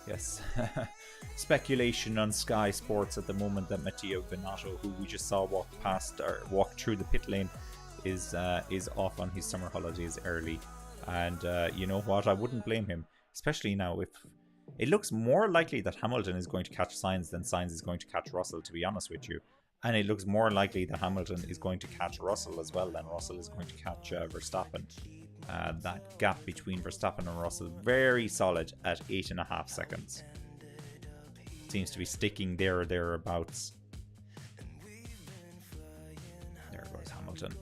Yes, speculation on Sky Sports at the moment that Matteo Binotto, who we just saw walk through the pit lane, is off on his summer holidays early. And you know what? I wouldn't blame him, especially now if it looks more likely that Hamilton is going to catch Sainz than Sainz is going to catch Russell, to be honest with you. And it looks more likely that Hamilton is going to catch Russell as well than Russell is going to catch Verstappen. That gap between Verstappen and Russell very solid at 8.5 seconds. Seems to be sticking there or thereabouts. There goes Hamilton.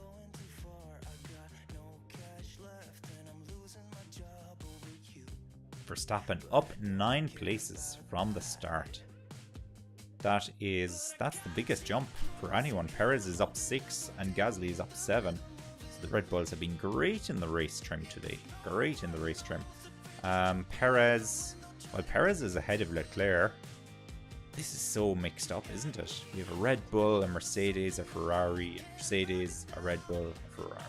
Verstappen up 9 places from the start. That's the biggest jump for anyone. Perez is up 6 and Gasly is up 7. The Red Bulls have been great in the race trim today. Great in the race trim. Perez is ahead of Leclerc. This is so mixed up, isn't it? We have a Red Bull, a Mercedes, a Ferrari, a Mercedes, a Red Bull, a Ferrari.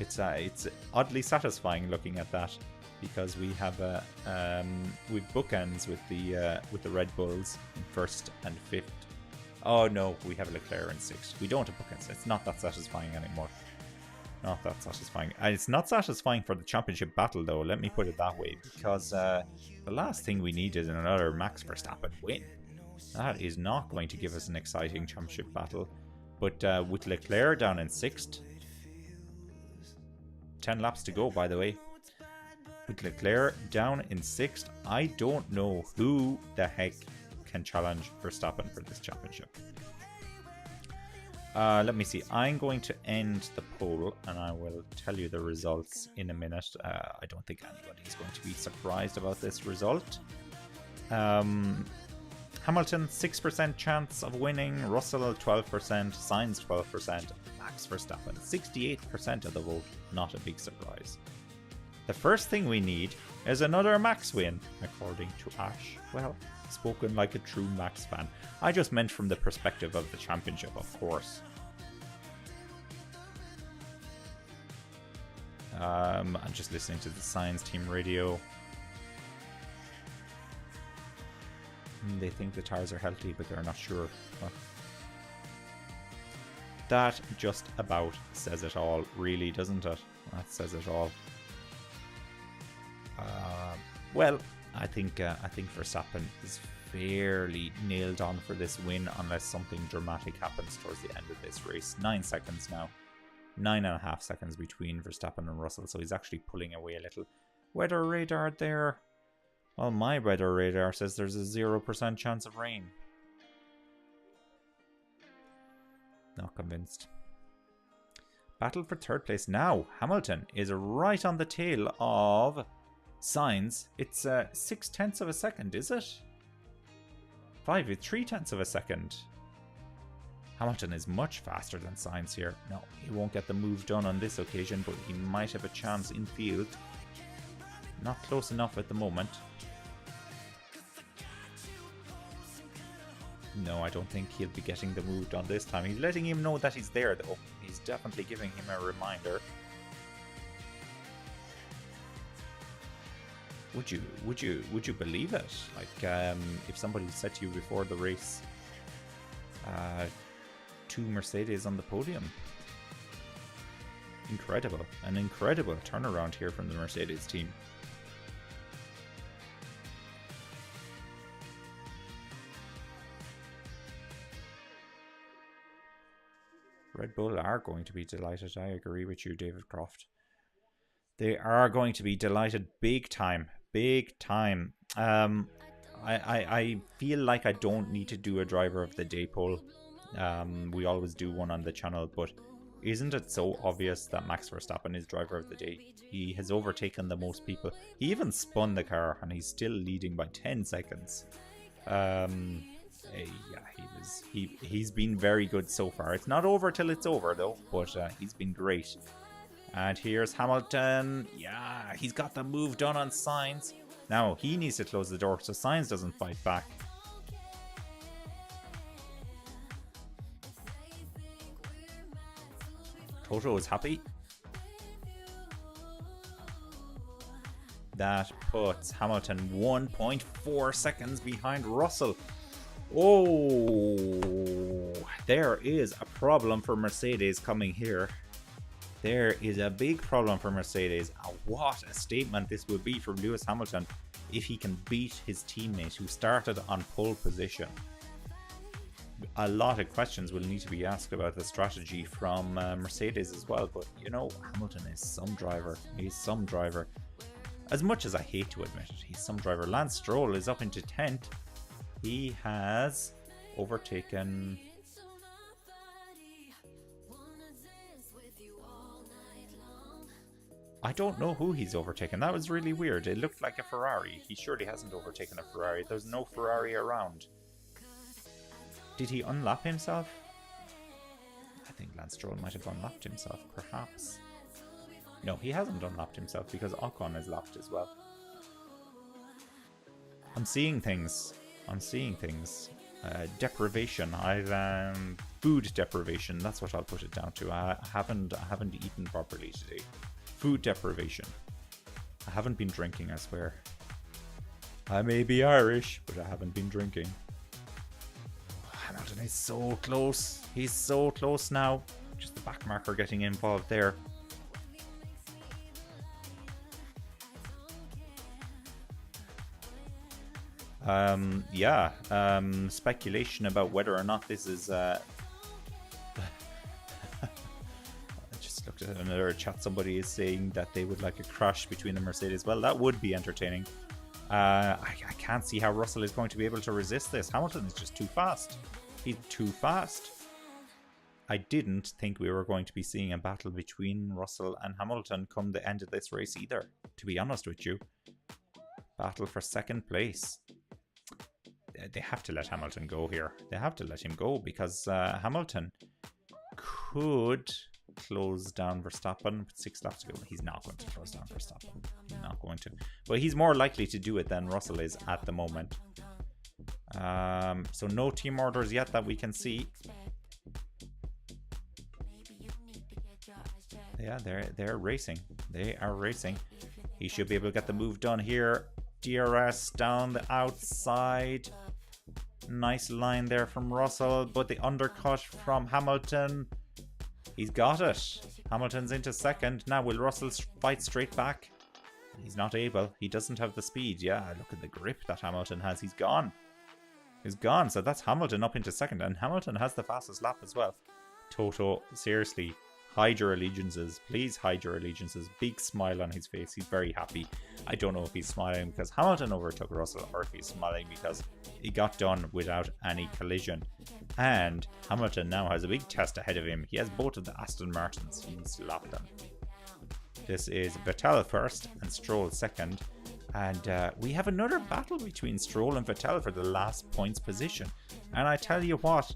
It's oddly satisfying looking at that, because we have we've bookends with the Red Bulls in 1st and 5th. Oh no, we have Leclerc in 6th. We don't have bookends. It's not that satisfying anymore. Not that satisfying. And it's not satisfying for the championship battle, though. Let me put it that way, because the last thing we need is another Max Verstappen win. That is not going to give us an exciting championship battle. But with Leclerc down in 6th, 10 laps to go, by the way. With Leclerc down in 6th, I don't know who the heck can challenge Verstappen for this championship. Let me see. I'm going to end the poll and I will tell you the results in a minute. I don't think anybody is going to be surprised about this result. Hamilton 6% chance of winning, Russell 12%, Sainz 12%, Max Verstappen 68% of the vote. Not a big surprise. The first thing we need is another Max win, according to Ash. Well, spoken like a true Max fan. I just meant from the perspective of the championship, of course. I'm just listening to the Science Team radio. They think the tires are healthy, but they're not sure. Well, that just about says it all, really, doesn't it? That says it all. Well, I think Verstappen is fairly nailed on for this win, unless something dramatic happens towards the end of this race. 9 seconds now. 9.5 seconds between Verstappen and Russell, so he's actually pulling away a little. Weather radar there. Well, my weather radar says there's a 0% chance of rain. Not convinced. Battle for third place now. Hamilton is right on the tail of Sainz. It's 0.6 of a second, is it? 3/10 of a second. Hamilton is much faster than Sainz here. No, he won't get the move done on this occasion, but he might have a chance in field. Not close enough at the moment. No, I don't think he'll be getting the move done this time. He's letting him know that he's there, though. He's definitely giving him a reminder. Would you believe it? Like, if somebody said to you before the race, 2 Mercedes on the podium. Incredible. An incredible turnaround here from the Mercedes team. Red Bull are going to be delighted. I agree with you, David Croft. They are going to be delighted big time. Big time. I feel like I don't need to do a driver of the day poll. We always do one on the channel, but isn't it so obvious that Max Verstappen is driver of the day? He has overtaken the most people. He even spun the car and he's still leading by 10 seconds. Yeah, he's been very good so far. It's not over till it's over though, but he's been great. And here's Hamilton. Yeah, he's got the move done on Sainz. Now he needs to close the door so Sainz doesn't fight back. Toto is happy. That puts Hamilton 1.4 seconds behind Russell. Oh, there is a problem for Mercedes coming here. There is a big problem for Mercedes. What a statement this will be for Lewis Hamilton if he can beat his teammate who started on pole position. A lot of questions will need to be asked about the strategy from Mercedes as well, but you know, Hamilton is some driver. He's some driver. As much as I hate to admit it, he's some driver. Lance Stroll is up into 10th. He has overtaken... I don't know who he's overtaken. That was really weird. It looked like a Ferrari. He surely hasn't overtaken a Ferrari. There's no Ferrari around. Did he unlap himself? I think Lance Stroll might have unlapped himself, perhaps. No, he hasn't unlapped himself because Ocon is lapped as well. I'm seeing things. I'm seeing things. Deprivation. Food deprivation. That's what I'll put it down to. I haven't eaten properly today. Food deprivation. I haven't been drinking, I swear. I may be Irish, but I haven't been drinking. Hamilton is so close. He's so close now. Just the back marker getting involved there. Speculation about whether or not this is I just looked at another chat. Somebody is saying that they would like a crash between the Mercedes. Well, that would be entertaining. I can't see how Russell is going to be able to resist this. Hamilton is just too fast. He's too fast. I didn't think we were going to be seeing a battle between Russell and Hamilton come the end of this race either, to be honest with you. Battle for second place. They have to let Hamilton go here. They have to let him go because Hamilton could close down Verstappen with 6 laps to go. He's not going to close down Verstappen. He's not going to. But he's more likely to do it than Russell is at the moment. So no team orders yet that we can see. Yeah, they're racing. They are racing. He should be able to get the move done here. DRS down the outside. Nice line there from Russell, but the undercut from Hamilton. He's got it. Hamilton's into second. Now will Russell fight straight back? He's not able. He doesn't have the speed. Yeah, look at the grip that Hamilton has. He's gone. He's gone. So that's Hamilton up into second, and Hamilton has the fastest lap as well. Toto, seriously, Hide your allegiances. Please hide your allegiances. Big smile on his face. He's very happy. I don't know if he's smiling because Hamilton overtook Russell or if he's smiling because he got done without any collision. And Hamilton now has a big test ahead of him. He has both of the Aston Martins. He needs to lap them. This is Vettel first and Stroll second. And we have another battle between Stroll and Vettel for the last points position. And I tell you what,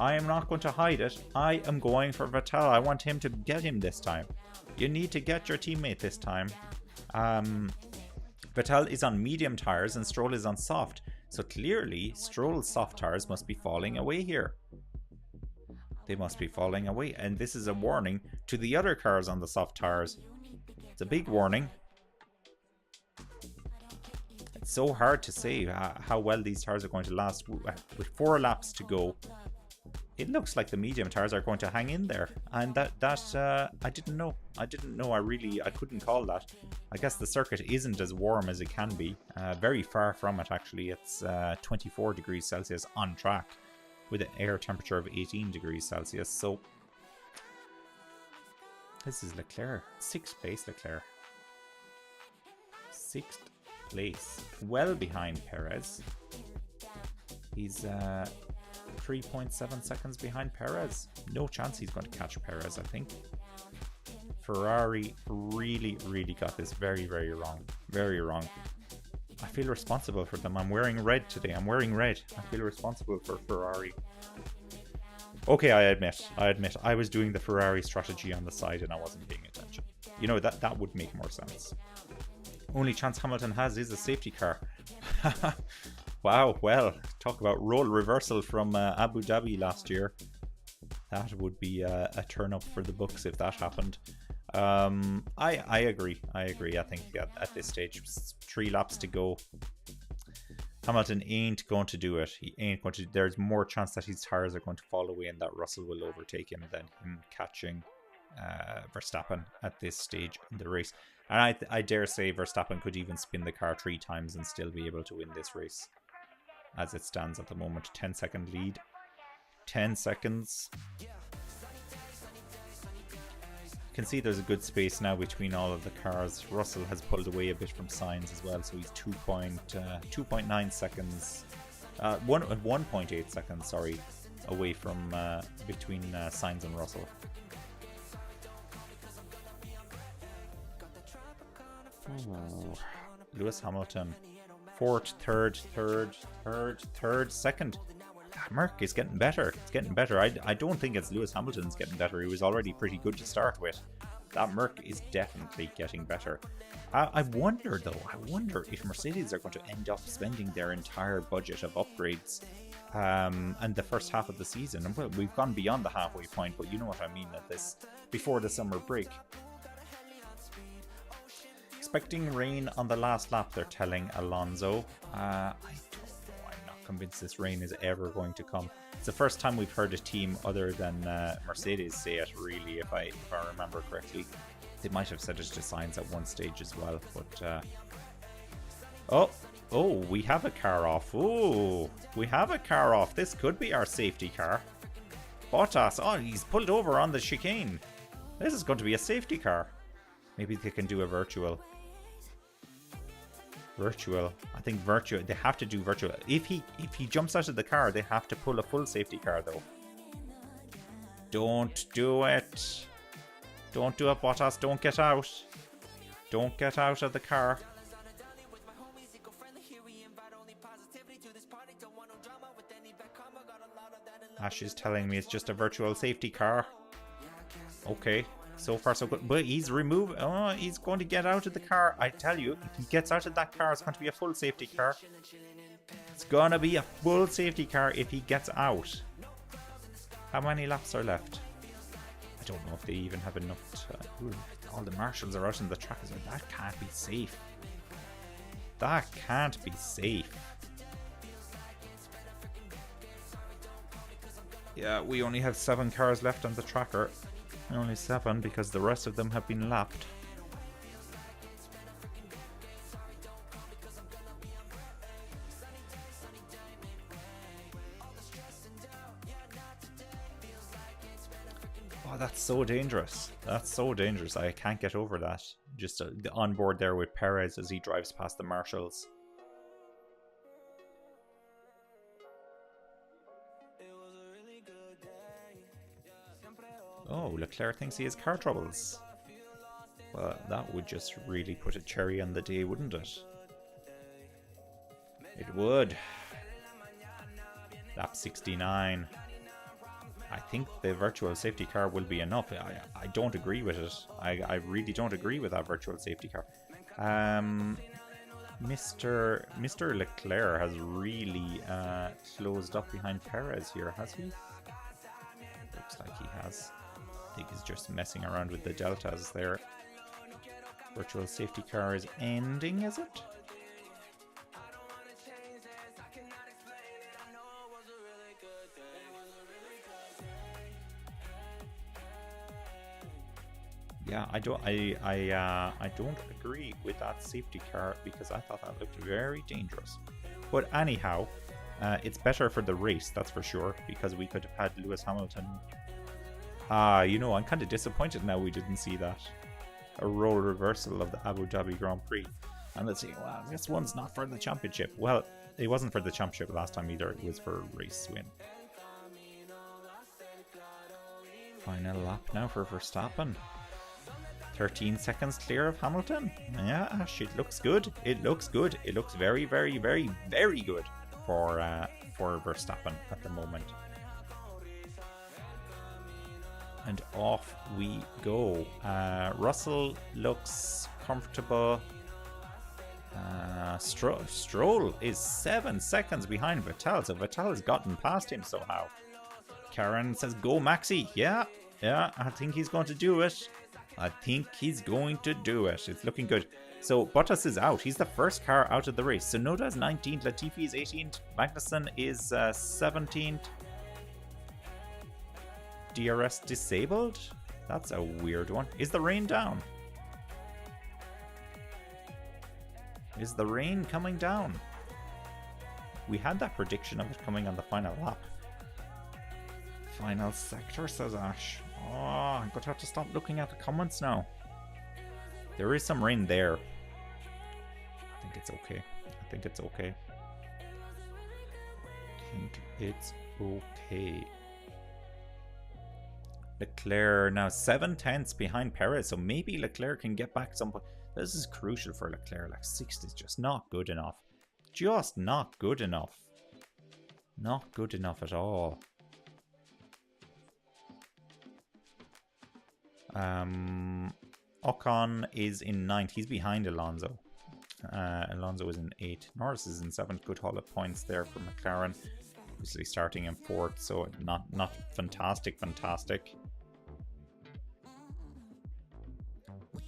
I am not going to hide it. I am going for Vettel. I want him to get him this time. You need to get your teammate this time. Vettel is on medium tyres and Stroll is on soft. So clearly, Stroll's soft tyres must be falling away here. They must be falling away. And this is a warning to the other cars on the soft tyres. It's a big warning. It's so hard to say how well these tyres are going to last. With 4 laps to go, it looks like the medium tyres are going to hang in there. And that I didn't know. I couldn't call that. I guess the circuit isn't as warm as it can be. Very far from it, actually. It's 24 degrees Celsius on track with an air temperature of 18 degrees Celsius. So this is Leclerc. 6th place Leclerc. 6th place. Well behind Perez. He's 3.7 seconds behind Perez. No chance he's going to catch Perez, I think. Ferrari really got this very, very wrong. Very wrong. I feel responsible for them. I'm wearing red today. I'm wearing red. I feel responsible for Ferrari. Okay, I admit. I was doing the Ferrari strategy on the side and I wasn't paying attention. You know, that would make more sense. Only chance Hamilton has is a safety car. Wow, well, talk about role reversal from Abu Dhabi last year. That would be a turn up for the books if that happened. I agree. I think at this stage, 3 laps to go. Hamilton ain't going to do it. He ain't going to. There's more chance that his tires are going to fall away and that Russell will overtake him than him catching Verstappen at this stage in the race. And I dare say Verstappen could even spin the car 3 times and still be able to win this race. As it stands at the moment, 10-second lead. 10 seconds. You can see there's a good space now between all of the cars. Russell has pulled away a bit from Sainz as well, so he's 2.9 seconds, 1.8 seconds, sorry, away from between Sainz and Russell. Oh, Lewis Hamilton, 4th, 3rd, 2nd. Merc is getting better. It's getting better. I don't think it's Lewis Hamilton's getting better. He was already pretty good to start with. That Merc is definitely getting better. I wonder if Mercedes are going to end up spending their entire budget of upgrades and the first half of the season. And well, we've gone beyond the halfway point, but you know what I mean at this before the summer break. Expecting rain on the last lap, they're telling Alonso. I don't know. I'm not convinced this rain is ever going to come. It's the first time we've heard a team other than Mercedes say it, really, if I remember correctly. They might have said it to Sainz at one stage as well, but... Oh, we have a car off. Oh, we have a car off. This could be our safety car. Bottas, he's pulled over on the chicane. This is going to be a safety car. Maybe they can do a virtual. I think virtual. They have to do virtual. If he jumps out of the car, they have to pull a full safety car though. Don't do it. Don't do it, Bottas. Don't get out. Don't get out of the car. Ash is telling me it's just a virtual safety car. Okay. So far so good, but he's removed. Oh, he's going to get out of the car. I tell you, if he gets out of that car, it's going to be a full safety car. It's going to be a full safety car if he gets out. How many laps are left? I don't know if they even have enough to... all the marshals are out on the track. That can't be safe. That can't be safe. Yeah, we only have 7 cars left on the tracker. Only 7 because the rest of them have been lapped. Oh, that's so dangerous. That's so dangerous. I can't get over that. Just the on board there with Perez as he drives past the marshals. Oh, Leclerc thinks he has car troubles. Well, that would just really put a cherry on the day, wouldn't it? It would. Lap 69. I think the virtual safety car will be enough. I don't agree with it. I really don't agree with that virtual safety car. Mr. Leclerc has really closed up behind Perez here, has he? Looks like he has. I think he's just messing around with the deltas there. Virtual safety car is ending, is it? Yeah, I don't agree with that safety car because I thought that looked very dangerous. But anyhow, it's better for the race, that's for sure, because we could have had Lewis Hamilton. You know, I'm kind of disappointed now we didn't see that. A role reversal of the Abu Dhabi Grand Prix. And let's see, well, this one's not for the championship. Well, it wasn't for the championship last time either. It was for race win. Final lap now for Verstappen. 13 seconds clear of Hamilton. Yeah, it looks good. It looks good. It looks very, very, very, very good for Verstappen at the moment. And off we go. Russell looks comfortable. Stroll is 7 seconds behind Vettel, so Vettel has gotten past him somehow. Karen says, go Maxi. Yeah, I think he's going to do it. It's looking good. So Bottas is out. He's the first car out of the race. Tsunoda is 19th. Latifi is 18th. Magnussen is 17th. DRS disabled? That's a weird one. Is the rain down? Is the rain coming down? We had that prediction of it coming on the final lap. Final sector, says Ash. Oh, I'm going to have to stop looking at the comments now. There is some rain there. I think it's okay. Leclerc now 7/10 behind Perez, so maybe Leclerc can get back some. This is crucial for Leclerc. Like 6th is just not good enough. Just not good enough. Not good enough at all. Ocon is in 9th. He's behind Alonso. Alonso is in 8th. Norris is in 7th. Good haul of points there for McLaren. Obviously starting in 4th, so not fantastic.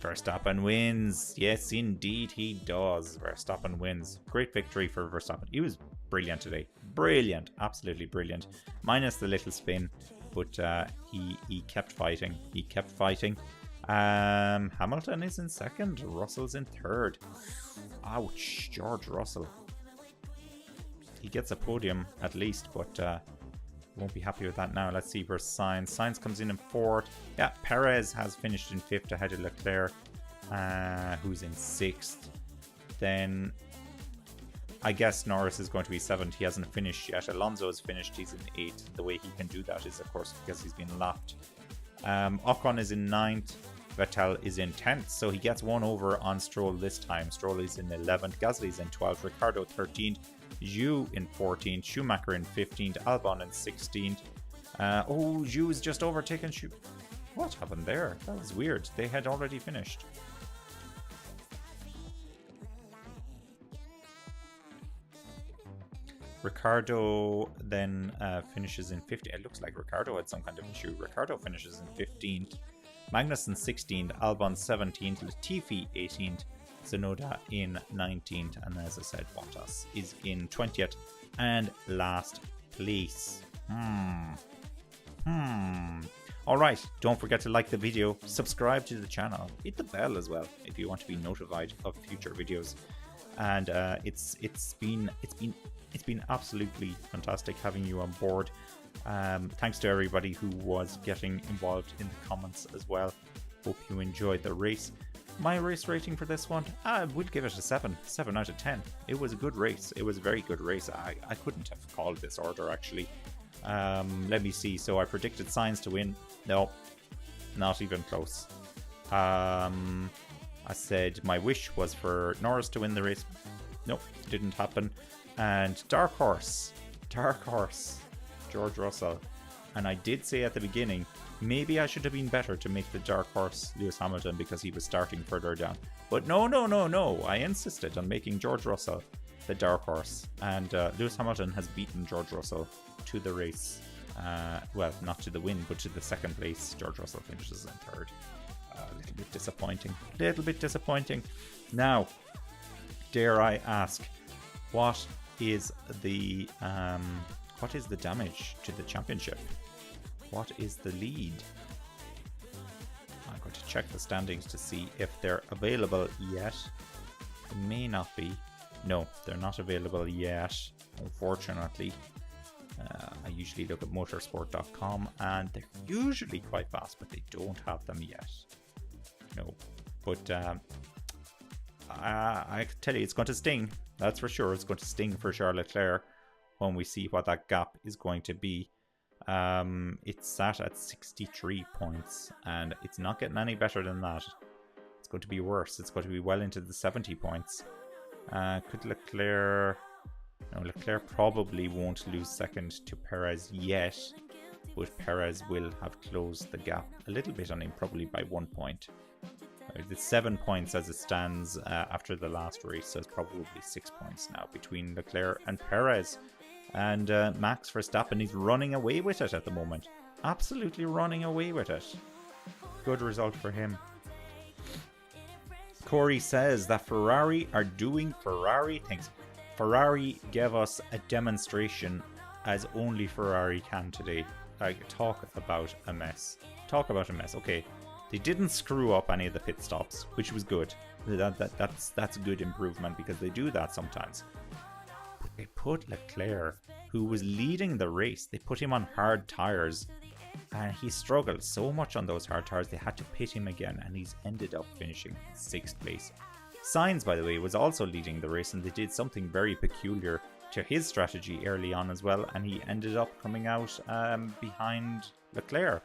Verstappen wins. Yes, indeed he does. Verstappen wins. Great victory for Verstappen. He was brilliant today. Brilliant. Absolutely brilliant. Minus the little spin. But he kept fighting. Hamilton is in 2nd. Russell's in 3rd. Ouch. George Russell. He gets a podium at least, but won't be happy with that now. Let's see where Sainz. Sainz comes in 4th. Yeah, Perez has finished in 5th ahead of Leclerc, who's in 6th. Then I guess Norris is going to be 7th. He hasn't finished yet. Alonso has finished. He's in 8th. The way he can do that is, of course, because he's been lapped. Ocon is in 9th. Vettel is in 10th. So he gets one over on Stroll this time. Stroll is in 11th. Gasly's in 12th. Ricardo 13th. Zhou in 14th. Schumacher in 15th. Albon in 16th. Zhou is just overtaken. What happened there? That was weird. They had already finished. Ricardo then finishes in 15th. It looks like Ricardo had some kind of issue. Ricardo finishes in 15th. Magnussen 16th. Albon 17th. Latifi 18th. Tsunoda in 19th. And as I said, Bottas is in 20th. And last place. Alright, don't forget to like the video, subscribe to the channel, hit the bell as well if you want to be notified of future videos. And it's been absolutely fantastic having you on board. Thanks to everybody who was getting involved in the comments as well. Hope you enjoyed the race. My race rating for this one, I would give it a 7 out of 10. It was a good race. It was a very good race. I couldn't have called this order, actually. Let me see. So I predicted Sainz to win. No, not even close. I said my wish was for Norris to win the race. Nope, didn't happen. And Dark Horse, George Russell. And I did say at the beginning, maybe I should have been better to make the Dark Horse Lewis Hamilton because he was starting further down. But no. I insisted on making George Russell the Dark Horse. And Lewis Hamilton has beaten George Russell to the race. Well, not to the win, but to the second place. George Russell finishes in third. A little bit disappointing. Now, dare I ask, what is the damage to the championship? What is the lead? I'm going to check the standings to see if they're available yet. They may not be. No, they're not available yet, unfortunately. I usually look at motorsport.com and they're usually quite fast, but they don't have them yet. No, but I can tell you it's going to sting. That's for sure. It's going to sting for Charles Leclerc when we see what that gap is going to be. It's sat at 63 points and it's not getting any better than that. It's going to be worse. It's going to be well into the 70 points. Could Leclerc... No, Leclerc probably won't lose second to Perez yet, but Perez will have closed the gap a little bit on him, probably by 1 point. It's 7 points as it stands after the last race, so it's probably 6 points now between Leclerc and Perez. And Max Verstappen is running away with it at the moment. Absolutely running away with it. Good result for him. Corey says that Ferrari are doing Ferrari things. Ferrari gave us a demonstration as only Ferrari can today. Talk about a mess. Okay, they didn't screw up any of the pit stops, which was good. That's a good improvement because they do that sometimes. But they put Leclerc, who was leading the race, they put him on hard tyres, and he struggled so much on those hard tyres they had to pit him again, and he's ended up finishing in 6th place. Sainz, by the way, was also leading the race, and they did something very peculiar to his strategy early on as well, and he ended up coming out behind Leclerc.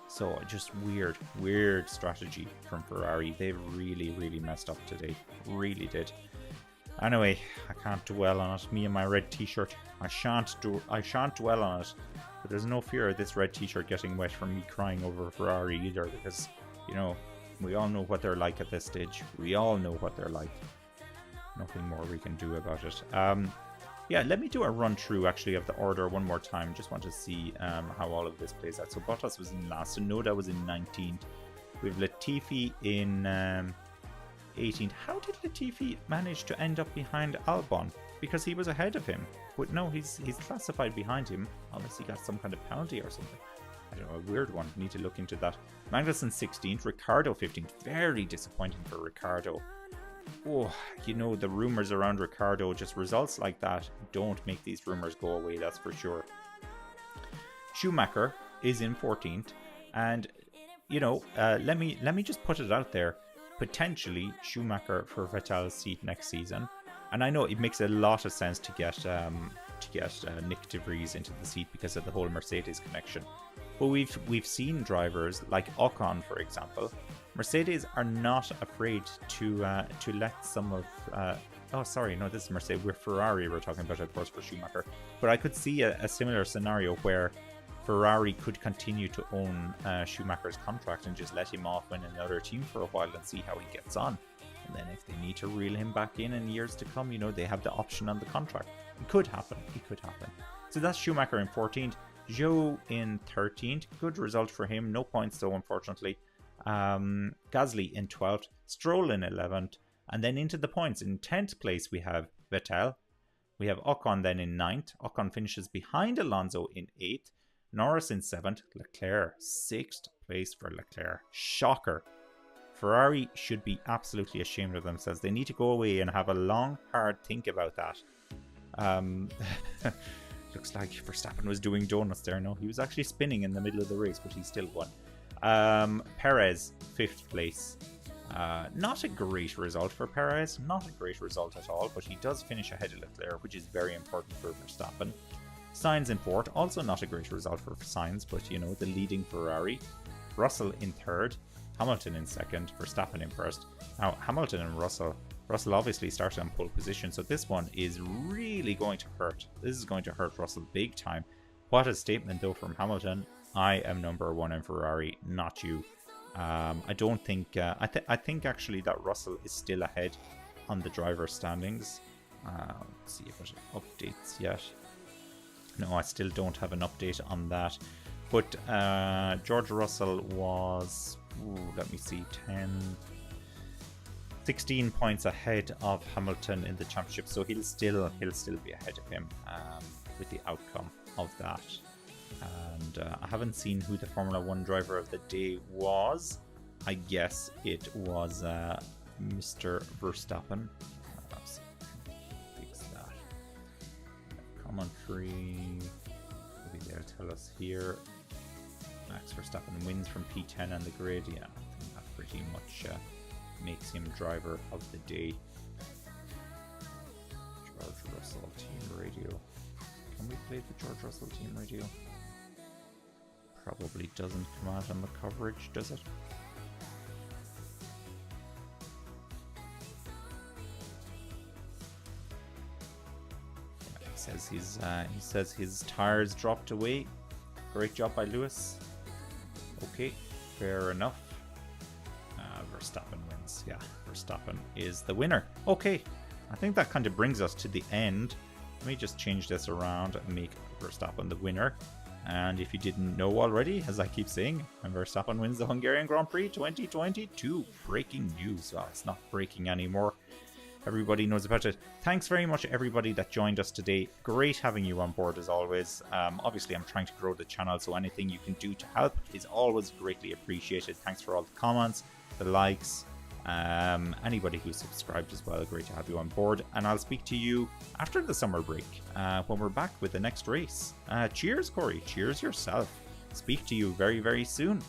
So just weird strategy from Ferrari. They really messed up today. Really did. Anyway, I can't dwell on it. Me and my red t-shirt. I shan't dwell on it. But there's no fear of this red t-shirt getting wet from me crying over Ferrari either, because, you know, we all know what they're like at this stage. We all know what they're like. Nothing more we can do about it. Yeah, let me do a run through actually of the order one more time. Just want to see how all of this plays out. So Bottas was in last. So Noda was in 19th. We have Latifi in 18th. How did Latifi manage to end up behind Albon? Because he was ahead of him. But no, he's classified behind him. Unless he got some kind of penalty or something. I don't know, a weird one. Need to look into that. Magnussen 16th, Ricardo 15th. Very disappointing for Ricardo. Oh, you know, the rumours around Ricardo, just results like that don't make these rumours go away, that's for sure. Schumacher is in 14th, and, you know, let me just put it out there. Potentially Schumacher for Vettel's seat next season. And I know it makes a lot of sense to get Nick de Vries into the seat because of the whole Mercedes connection. But we've seen drivers like Ocon, for example. Mercedes are not afraid to let some of... oh, sorry, no, this is Mercedes. We're Ferrari we're talking about, of course, for Schumacher. But I could see a similar scenario where Ferrari could continue to own Schumacher's contract and just let him off in another team for a while and see how he gets on. And then if they need to reel him back in years to come, you know, they have the option on the contract. It could happen. So that's Schumacher in 14th. Zhou in 13th. Good result for him. No points though, unfortunately. Gasly in 12th. Stroll in 11th. And then into the points. In 10th place we have Vettel. We have Ocon then in 9th. Ocon finishes behind Alonso in 8th. Norris in 7th. Leclerc 6th place for Leclerc. Shocker. Ferrari should be absolutely ashamed of themselves. They need to go away and have a long, hard think about that. looks like Verstappen was doing donuts there. No, he was actually spinning in the middle of the race, but he still won. Perez, 5th place. Not a great result for Perez, not a great result at all, but he does finish ahead of Leclerc, which is very important for Verstappen. Sainz in 4th, also not a great result for Sainz, but you know, the leading Ferrari. Russell in 3rd, Hamilton in 2nd, Verstappen in 1st. Now, Hamilton and Russell obviously started on pole position, so this one is really going to hurt. This is going to hurt Russell big time. What a statement though from Hamilton. I am number 1 in Ferrari, not you. I don't think, I think actually that Russell is still ahead on the driver standings. Let's see if it updates yet. No, I still don't have an update on that. But George Russell was, let me see, 16 points ahead of Hamilton in the championship. So he'll still be ahead of him with the outcome of that. And I haven't seen who the Formula 1 driver of the day was. I guess it was Mr. Verstappen. Let's fix that. Commentary. Maybe they'll tell us here. Max Verstappen wins from P10 on the grid. Yeah, I think that pretty much makes him driver of the day. George Russell team radio. Can we play the George Russell team radio? Probably doesn't come out on the coverage, does it? Yeah, he says his tires dropped away. Great job by Lewis. Okay, fair enough. Verstappen wins. Yeah, Verstappen is the winner. Okay, I think that kind of brings us to the end. Let me just change this around and make Verstappen the winner. And if you didn't know already, as I keep saying, Verstappen wins the Hungarian Grand Prix 2022. Breaking news. Well, it's not breaking anymore. Everybody knows about it. Thanks very much everybody that joined us today. Great having you on board as always. Obviously, I'm trying to grow the channel, so anything you can do to help is always greatly appreciated. Thanks for all the comments, the likes, anybody who subscribed as well. Great to have you on board, and I'll speak to you after the summer break when we're back with the next race. Cheers, Corey. Cheers yourself. Speak to you very, very soon.